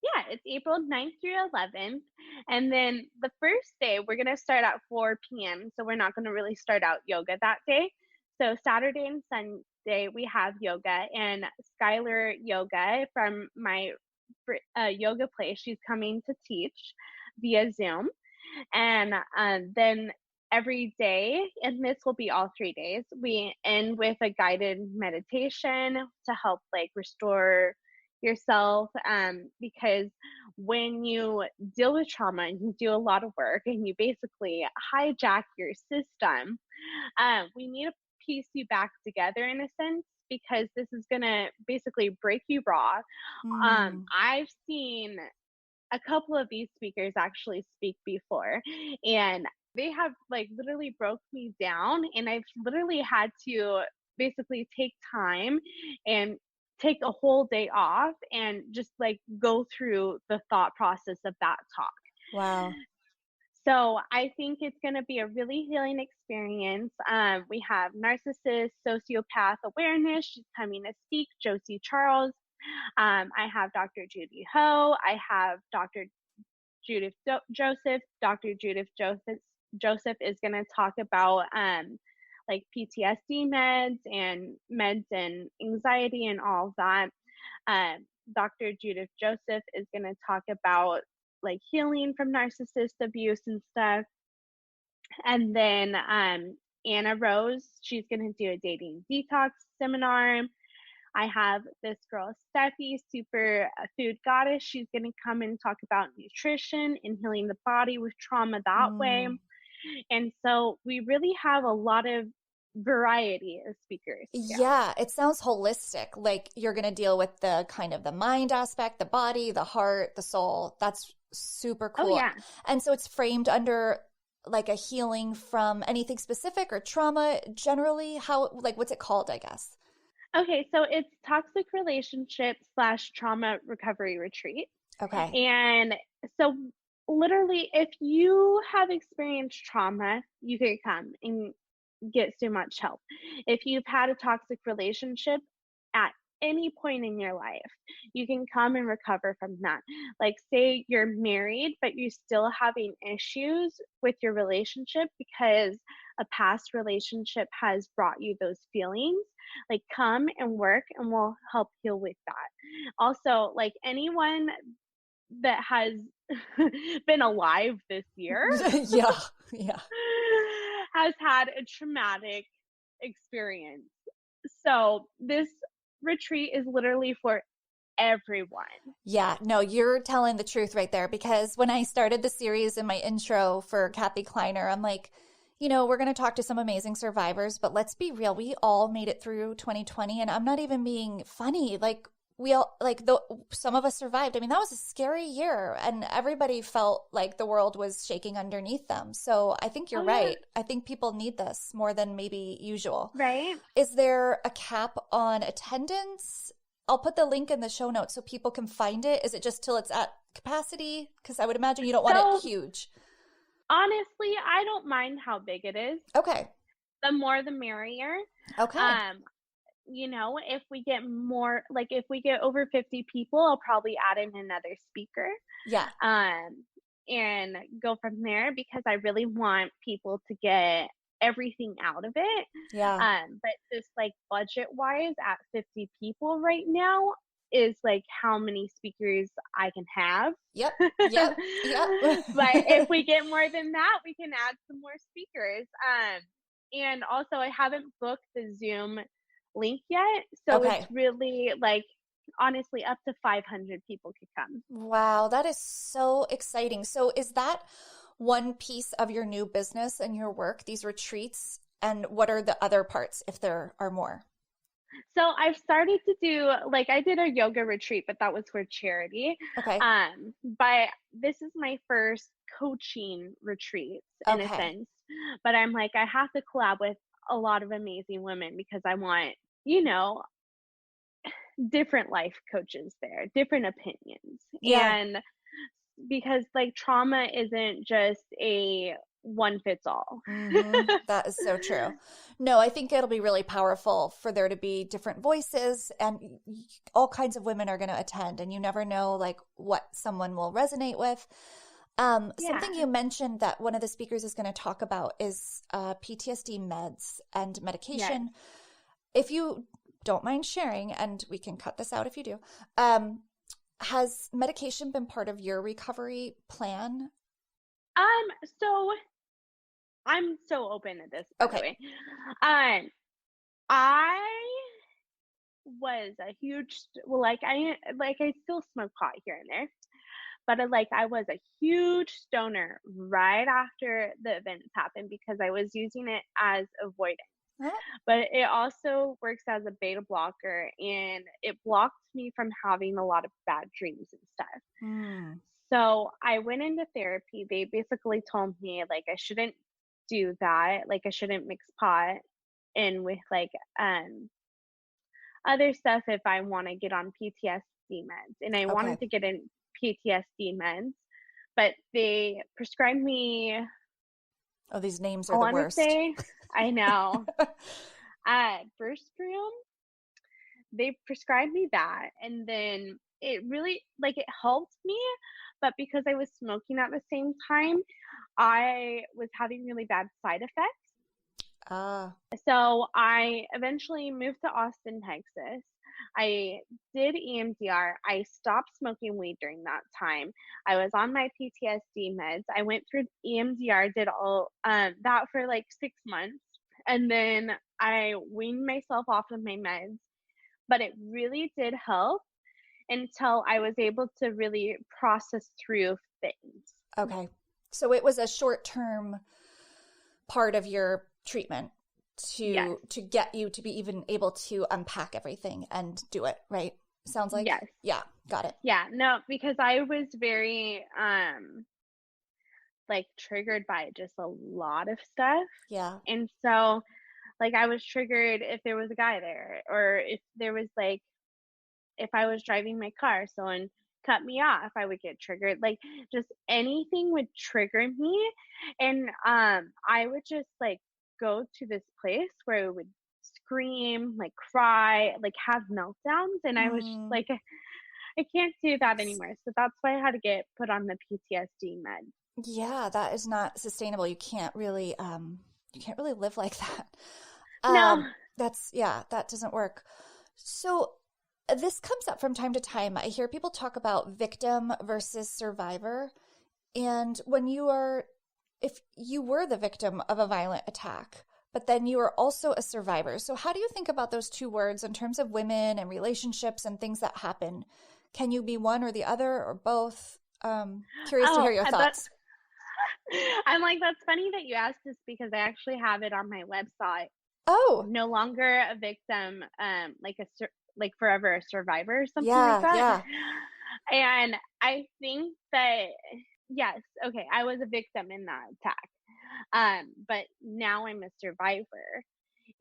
Speaker 2: Yeah, it's April 9th through 11th. And then the first day, we're going to start at 4 p.m. So we're not going to really start out yoga that day. So Saturday and Sunday, we have yoga, and Skylar Yoga from my yoga place, she's coming to teach via Zoom. And then every day, and this will be all 3 days, we end with a guided meditation to help restore yourself, because when you deal with trauma and you do a lot of work and you basically hijack your system, we need to piece you back together in a sense, because this is gonna basically break you raw. I've seen a couple of these speakers actually speak before, and they have literally broke me down, and I've literally had to basically take time and take a whole day off and just go through the thought process of that talk.
Speaker 3: Wow.
Speaker 2: So I think it's going to be a really healing experience. We have narcissist, sociopath awareness. She's coming to speak, Josie Charles. I have Dr. Judy Ho. I have Dr. Judith Joseph. Dr. Judith Joseph is going to talk about like PTSD meds and anxiety and all of that. Dr. Judith Joseph is going to talk about like healing from narcissist abuse and stuff. And then Anna Rose, she's going to do a dating detox seminar. I have this girl, Steffi, super food goddess. She's going to come and talk about nutrition and healing the body with trauma that way. And so we really have a lot of variety of speakers.
Speaker 3: Yeah, it sounds holistic. Like you're going to deal with the kind of the mind aspect, the body, the heart, the soul. That's super cool.
Speaker 2: Oh, yeah.
Speaker 3: And so it's framed under like a healing from anything specific or trauma generally. How, like, what's it called, I guess?
Speaker 2: Okay, so it's toxic relationship / trauma recovery retreat.
Speaker 3: Okay.
Speaker 2: And so literally, if you have experienced trauma, you can come and get so much help. If you've had a toxic relationship at any point in your life, you can come and recover from that. Like, say you're married, but you're still having issues with your relationship because a past relationship has brought you those feelings. Like, come and work and we'll help heal with that. Also, like anyone that has been alive this year
Speaker 3: yeah
Speaker 2: has had a traumatic experience. So this retreat is literally for everyone.
Speaker 3: Yeah, no, you're telling the truth right there, because when I started the series in my intro for Kathy Kleiner, I'm like, you know, we're going to talk to some amazing survivors, but let's be real. We all made it through 2020, and I'm not even being funny. Like, we all, like, some of us survived. I mean, that was a scary year, and everybody felt like the world was shaking underneath them. So I think you're right. I think people need this more than maybe usual.
Speaker 2: Right.
Speaker 3: Is there a cap on attendance? I'll put the link in the show notes so people can find it. Is it just till it's at capacity? Because I would imagine you don't want it huge.
Speaker 2: Honestly, I don't mind how big it is.
Speaker 3: Okay.
Speaker 2: The more the merrier.
Speaker 3: Okay.
Speaker 2: You know, if we get more, like if we get over 50 people, I'll probably add in another speaker.
Speaker 3: Yeah.
Speaker 2: And go from there, because I really want people to get everything out of it.
Speaker 3: Yeah.
Speaker 2: But just like budget wise, at 50 people right now is like how many speakers I can have.
Speaker 3: Yep.
Speaker 2: But if we get more than that, we can add some more speakers. And also I haven't booked the Zoom link yet, so it's really like honestly up to 500 people could come.
Speaker 3: Wow, that is so exciting. So is that one piece of your new business and your work, these retreats, and what are the other parts if there are more?
Speaker 2: So I've started to do, like, I did a yoga retreat, but that was for charity.
Speaker 3: Okay.
Speaker 2: But this is my first coaching retreat in a sense. But I'm like, I have to collab with a lot of amazing women because I want, you know, different life coaches there, different opinions.
Speaker 3: Yeah.
Speaker 2: And because like trauma isn't just a one fits all.
Speaker 3: That is so true. No, I think it'll be really powerful for there to be different voices, and all kinds of women are going to attend, and you never know like what someone will resonate with. Something you mentioned that one of the speakers is going to talk about is PTSD meds and medication.
Speaker 2: Yes.
Speaker 3: If you don't mind sharing, and we can cut this out if you do, has medication been part of your recovery plan?
Speaker 2: So I'm so open to this, by the way. I was a huge, I still smoke pot here and there, but I was a huge stoner right after the events happened because I was using it as avoidance. But it also works as a beta blocker, and it blocked me from having a lot of bad dreams and stuff. So I went into therapy. They basically told me like I shouldn't do that, like I shouldn't mix pot in with like other stuff if I want to get on PTSD meds. And I wanted to get in PTSD meds, but they prescribed me,
Speaker 3: these names are the worst.
Speaker 2: I know. Bursprum. they prescribed me that, and then it really, like, it helped me, but because I was smoking at the same time, I was having really bad side effects.
Speaker 3: Ah,
Speaker 2: So I eventually moved to Austin, Texas. I did EMDR. I stopped smoking weed during that time. I was on my PTSD meds. I went through EMDR, did all that for like 6 months, and then I weaned myself off of my meds. But it really did help until I was able to really process through things.
Speaker 3: okay. So it was a short-term part of your treatment
Speaker 2: Yes.
Speaker 3: to get you to be even able to unpack everything and do it, right? Sounds like.
Speaker 2: Yes.
Speaker 3: Yeah, got it.
Speaker 2: Yeah. No, because I was very like triggered by just a lot of stuff.
Speaker 3: Yeah.
Speaker 2: And so like I was triggered if there was a guy there, or if there was like, if I was driving my car, someone cut me off, I would get triggered. Like just anything would trigger me. And I would just like go to this place where I would scream, like cry, like have meltdowns. And I was just
Speaker 3: Mm,
Speaker 2: like, I can't do that anymore. So that's why I had to get put on the PTSD med.
Speaker 3: yeah, that is not sustainable. You can't really live like that.
Speaker 2: No.
Speaker 3: That doesn't work. So this comes up from time to time. I hear people talk about victim versus survivor. And if you were the victim of a violent attack, but then you are also a survivor. So how do you think about those two words in terms of women and relationships and things that happen? Can you be one or the other or both? Curious to
Speaker 2: Oh,
Speaker 3: hear your thoughts.
Speaker 2: I'm like, that's funny that you asked this because I actually have it on my website.
Speaker 3: Oh,
Speaker 2: No longer a victim, like forever a survivor or something like
Speaker 3: yeah,
Speaker 2: that.
Speaker 3: yeah.
Speaker 2: And I think that yes, okay, I was a victim in that attack. But now I'm a survivor.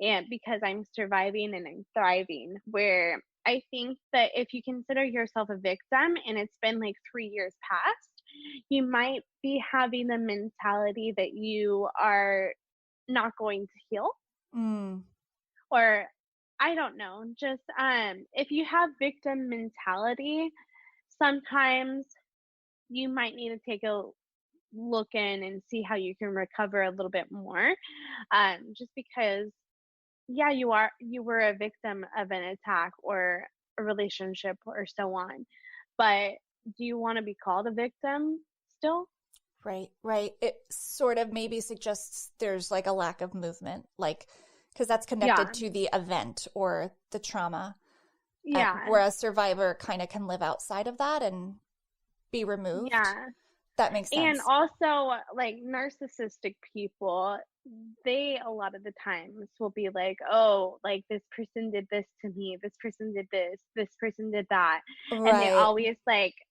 Speaker 2: And because I'm surviving and I'm thriving, where I think that if you consider yourself a victim and it's been like 3 years past, you might be having the mentality that you are not going to heal,
Speaker 3: Mm,
Speaker 2: or I don't know, just if you have victim mentality, sometimes you might need to take a look in and see how you can recover a little bit more. Just because yeah, you were a victim of an attack or a relationship or so on. But do you want to be called a victim still?
Speaker 3: right, right. It sort of maybe suggests there's like a lack of movement, like, because that's
Speaker 2: Yeah.
Speaker 3: connected to the event or the trauma.
Speaker 2: Yeah.
Speaker 3: Whereas survivor kind of can live outside of that and be removed.
Speaker 2: Yeah.
Speaker 3: That makes
Speaker 2: And
Speaker 3: sense.
Speaker 2: also, like narcissistic people, they a lot of the times will be like, oh, like this person did this to me, this person did this person did that. And they
Speaker 3: Right.
Speaker 2: always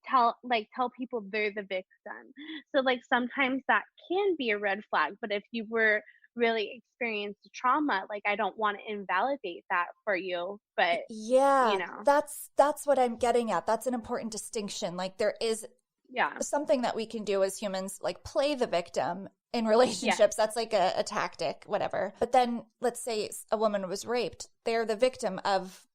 Speaker 2: tell people they're the victim. So like sometimes that can be a red flag, but if you were really experienced trauma, like I don't want to invalidate that for you, but you
Speaker 3: Yeah,
Speaker 2: know,
Speaker 3: that's what I'm getting at. That's an important distinction. Like there is
Speaker 2: yeah.
Speaker 3: something that we can do as humans, like play the victim in
Speaker 2: Yeah.
Speaker 3: relationships. That's like a tactic, whatever. But then let's say a woman was raped. They're the victim of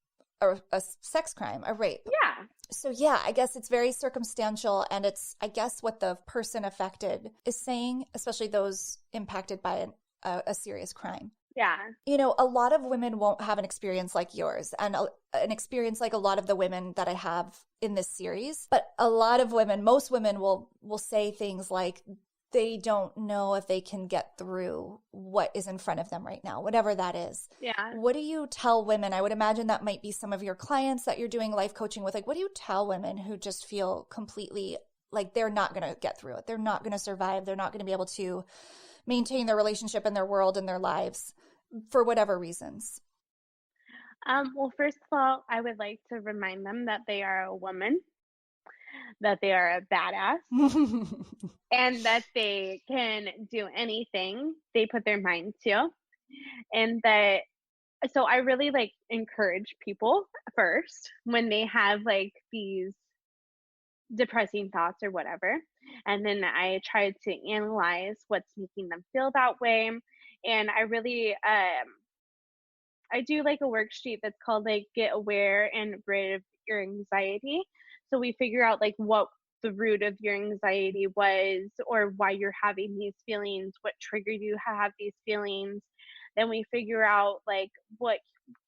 Speaker 3: a sex crime, a rape.
Speaker 2: Yeah.
Speaker 3: So yeah, I guess it's very circumstantial, and it's, I guess, what the person affected is saying, especially those impacted by a serious crime.
Speaker 2: Yeah.
Speaker 3: You know, a lot of women won't have an experience like yours and an experience like a lot of the women that I have in this series. But a lot of women, most women will say things like they don't know if they can get through what is in front of them right now, whatever that is.
Speaker 2: Yeah.
Speaker 3: What do you tell women? I would imagine that might be some of your clients that you're doing life coaching with. Like, what do you tell women who just feel completely like they're not going to get through it? They're not going to survive. They're not going to be able to maintain their relationship and their world and their lives for whatever reasons.
Speaker 2: Well, first of all, I would like to remind them that they are a woman, that they are a badass, and that they can do anything they put their mind to. And that, so I really like encourage people first when they have like these depressing thoughts or whatever. And then I try to analyze what's making them feel that way. And I really I do like a worksheet that's called like get aware and rid of your anxiety. So we figure out like what the root of your anxiety was or why you're having these feelings, what triggered you to have these feelings. Then we figure out like what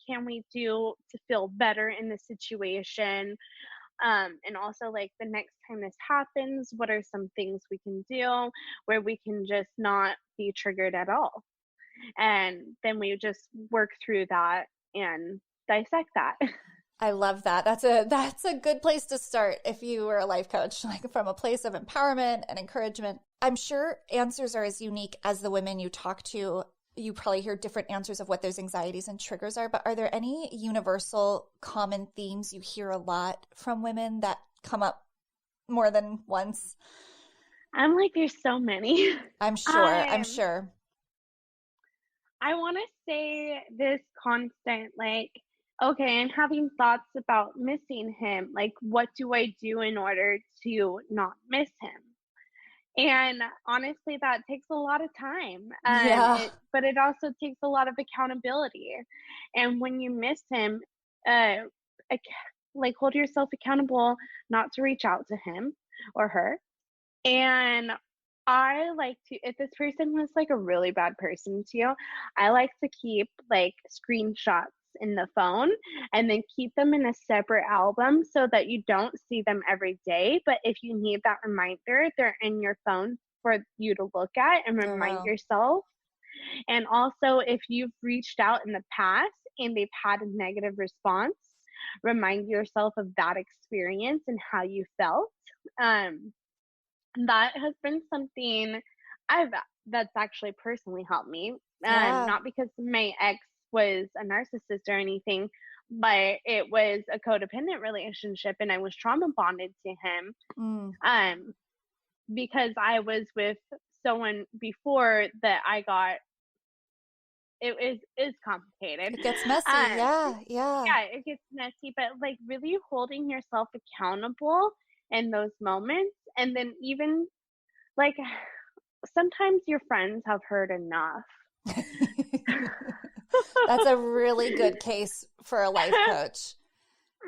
Speaker 2: can we do to feel better in the situation. And also like the next time this happens, what are some things we can do where we can just not be triggered at all? And then we just work through that and dissect that.
Speaker 3: I love that. That's a good place to start if you were a life coach, like from a place of empowerment and encouragement. I'm sure answers are as unique as the women you talk to. You probably hear different answers of what those anxieties and triggers are, but are there any universal common themes you hear a lot from women that come up more than once?
Speaker 2: I'm like, there's so many.
Speaker 3: I'm sure.
Speaker 2: I want to say this constant, like, okay, I'm having thoughts about missing him. Like, what do I do in order to not miss him? And honestly, that takes a lot of time.
Speaker 3: Yeah.
Speaker 2: But it also takes a lot of accountability. And when you miss him, uh, like hold yourself accountable not to reach out to him or her. And I like to, if this person was like a really bad person to you, I like to keep like screenshots in the phone and then keep them in a separate album so that you don't see them every day. But if you need that reminder, they're in your phone for you to look at and remind yourself. And also, if you've reached out in the past and they've had a negative response, remind yourself of that experience and how you felt. That has been something that's actually personally helped me. Not because my ex was a narcissist or anything, but it was a codependent relationship and I was trauma bonded to him. Because I was with someone before that I got, is complicated.
Speaker 3: It gets messy. Yeah,
Speaker 2: it gets messy, but like really holding yourself accountable in those moments. And then even like sometimes your friends have heard enough.
Speaker 3: That's a really good case for a life coach.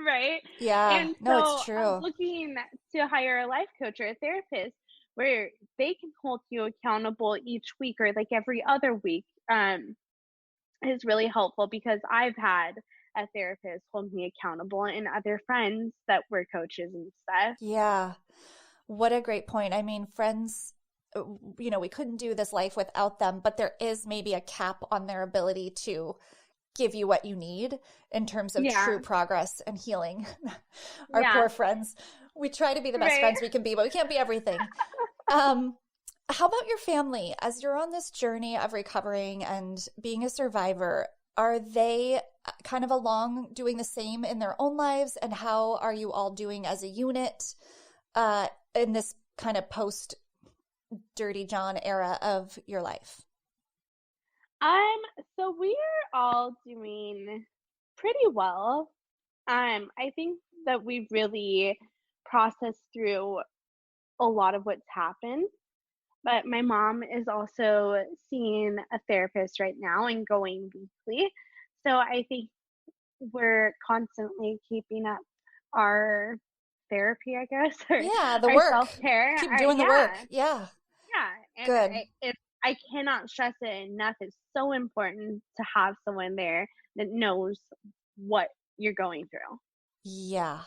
Speaker 2: Right?
Speaker 3: Yeah.
Speaker 2: And
Speaker 3: no,
Speaker 2: so
Speaker 3: it's true.
Speaker 2: I'm looking to hire a life coach or a therapist where they can hold you accountable each week or like every other week. Is really helpful because I've had a therapist hold me accountable and other friends that were coaches and stuff.
Speaker 3: Yeah. What a great point. I mean, friends, we couldn't do this life without them, but there is maybe a cap on their ability to give you what you need in terms of true progress and healing. Our poor friends. We try to be the best friends we can be, but we can't be everything. How about your family? As you're on this journey of recovering and being a survivor, are they kind of along doing the same in their own lives? And how are you all doing as a unit in this kind of post Dirty John era of your life?
Speaker 2: So we're all doing pretty well. I think that we've really processed through a lot of what's happened. But my mom is also seeing a therapist right now and going weekly. So I think we're constantly keeping up our therapy, I guess.
Speaker 3: The
Speaker 2: our
Speaker 3: work.
Speaker 2: Self-care.
Speaker 3: Keep doing the work. Yeah.
Speaker 2: And
Speaker 3: good.
Speaker 2: I cannot stress it enough. It's so important to have someone there that knows what you're going through.
Speaker 3: Yeah.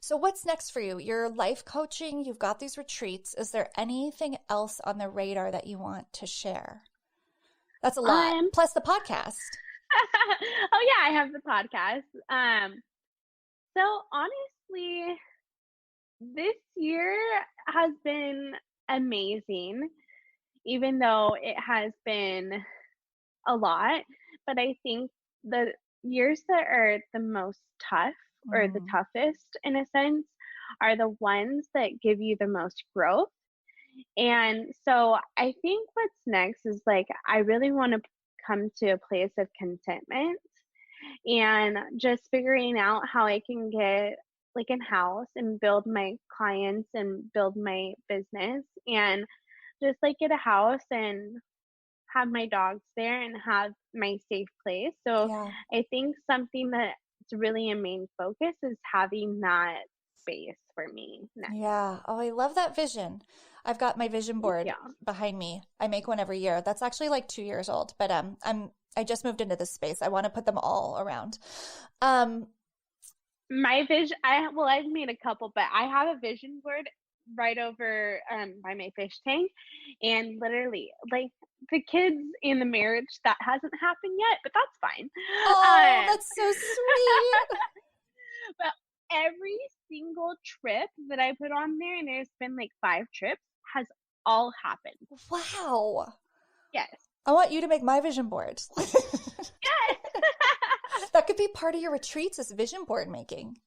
Speaker 3: So what's next for you? You're life coaching. You've got these retreats. Is there anything else on the radar that you want to share? That's a lot. Plus the podcast.
Speaker 2: Oh yeah, I have the podcast. So honestly, this year has been amazing, even though it has been a lot. But I think the years that are the most tough or the toughest in a sense are the ones that give you the most growth. And so I think what's next is like I really want to come to a place of contentment and just figuring out how I can get like a house and build my clients and build my business and just like get a house and have my dogs there and have my safe place. So
Speaker 3: Yeah.
Speaker 2: I think something that's really a main focus is having that space for me next.
Speaker 3: Yeah. Oh, I love that vision. I've got my vision board
Speaker 2: Yeah.
Speaker 3: behind me. I make one every year. That's actually like 2 years old, but I just moved into this space. I want to put them all around.
Speaker 2: My vision, I've made a couple, but I have a vision board right over by my fish tank, and literally, like, the kids in the marriage, that hasn't happened yet, but that's fine.
Speaker 3: Oh,
Speaker 2: Um,
Speaker 3: that's so sweet.
Speaker 2: but every single trip that I put on there, and there's been like 5 trips, has all happened.
Speaker 3: Wow.
Speaker 2: Yes.
Speaker 3: I want you to make my vision board.
Speaker 2: Yes.
Speaker 3: That could be part of your retreats, is vision board making.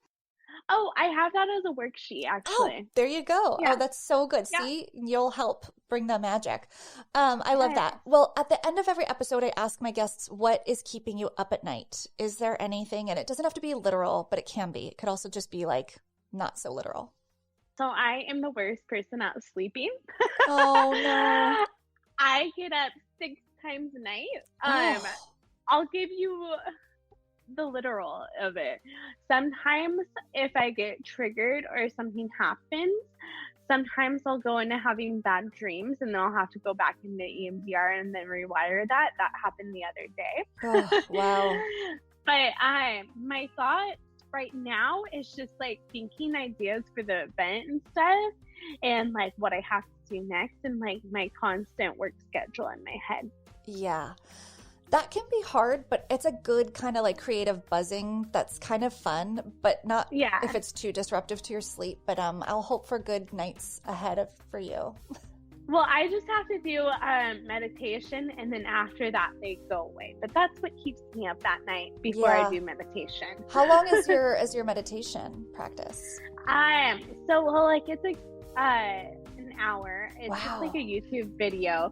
Speaker 2: Oh, I have that as a worksheet,
Speaker 3: Oh,
Speaker 2: actually.
Speaker 3: there you go.
Speaker 2: Yeah.
Speaker 3: Oh, that's so good.
Speaker 2: Yeah.
Speaker 3: See, you'll help bring the magic. I love
Speaker 2: Yes.
Speaker 3: that. Well, at the end of every episode, I ask my guests, what is keeping you up at night? Is there anything? And it doesn't have to be literal, but it can be. It could also just be like not so literal.
Speaker 2: So I am the worst person at sleeping.
Speaker 3: Oh, no.
Speaker 2: I get up 6 times a night.
Speaker 3: Oh.
Speaker 2: I'll give you the literal of it. Sometimes if I get triggered or something happens, sometimes I'll go into having bad dreams, and then I'll have to go back into EMDR and then rewire that. That happened the other day.
Speaker 3: Oh, wow.
Speaker 2: But my thought right now is just like thinking ideas for the event and stuff, and like what I have to do next, and like my constant work schedule in my head.
Speaker 3: Yeah. That can be hard, but it's a good kind of like creative buzzing that's kind of fun, but not if it's too disruptive to your sleep. But I'll hope for good nights ahead for you.
Speaker 2: Well, I just have to do meditation, and then after that they go away. But that's what keeps me up that night before I do meditation.
Speaker 3: How long is your meditation practice?
Speaker 2: It's like an hour. It's just like a YouTube video,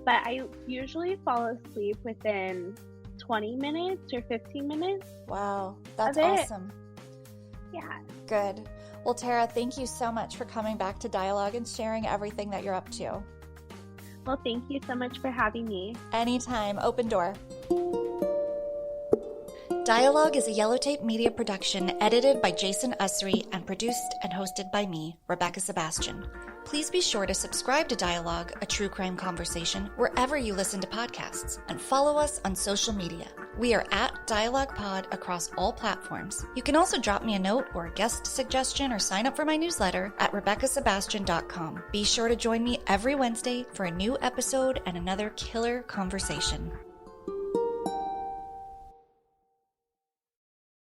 Speaker 2: but I usually fall asleep within 20 minutes or 15 minutes.
Speaker 3: Wow, that's awesome.
Speaker 2: Yeah.
Speaker 3: Good. Well, Terra, thank you so much for coming back to Dialogue and sharing everything that you're up to.
Speaker 2: Well, thank you so much for having me.
Speaker 3: Anytime. Open door. Dialogue is a Yellow Tape Media production edited by Jason Usry and produced and hosted by me, Rebecca Sebastian. Please be sure to subscribe to Dialogue, a true crime conversation, wherever you listen to podcasts, and follow us on social media. We are at Dialogue Pod across all platforms. You can also drop me a note or a guest suggestion or sign up for my newsletter at RebeccaSebastian.com. Be sure to join me every Wednesday for a new episode and another killer conversation.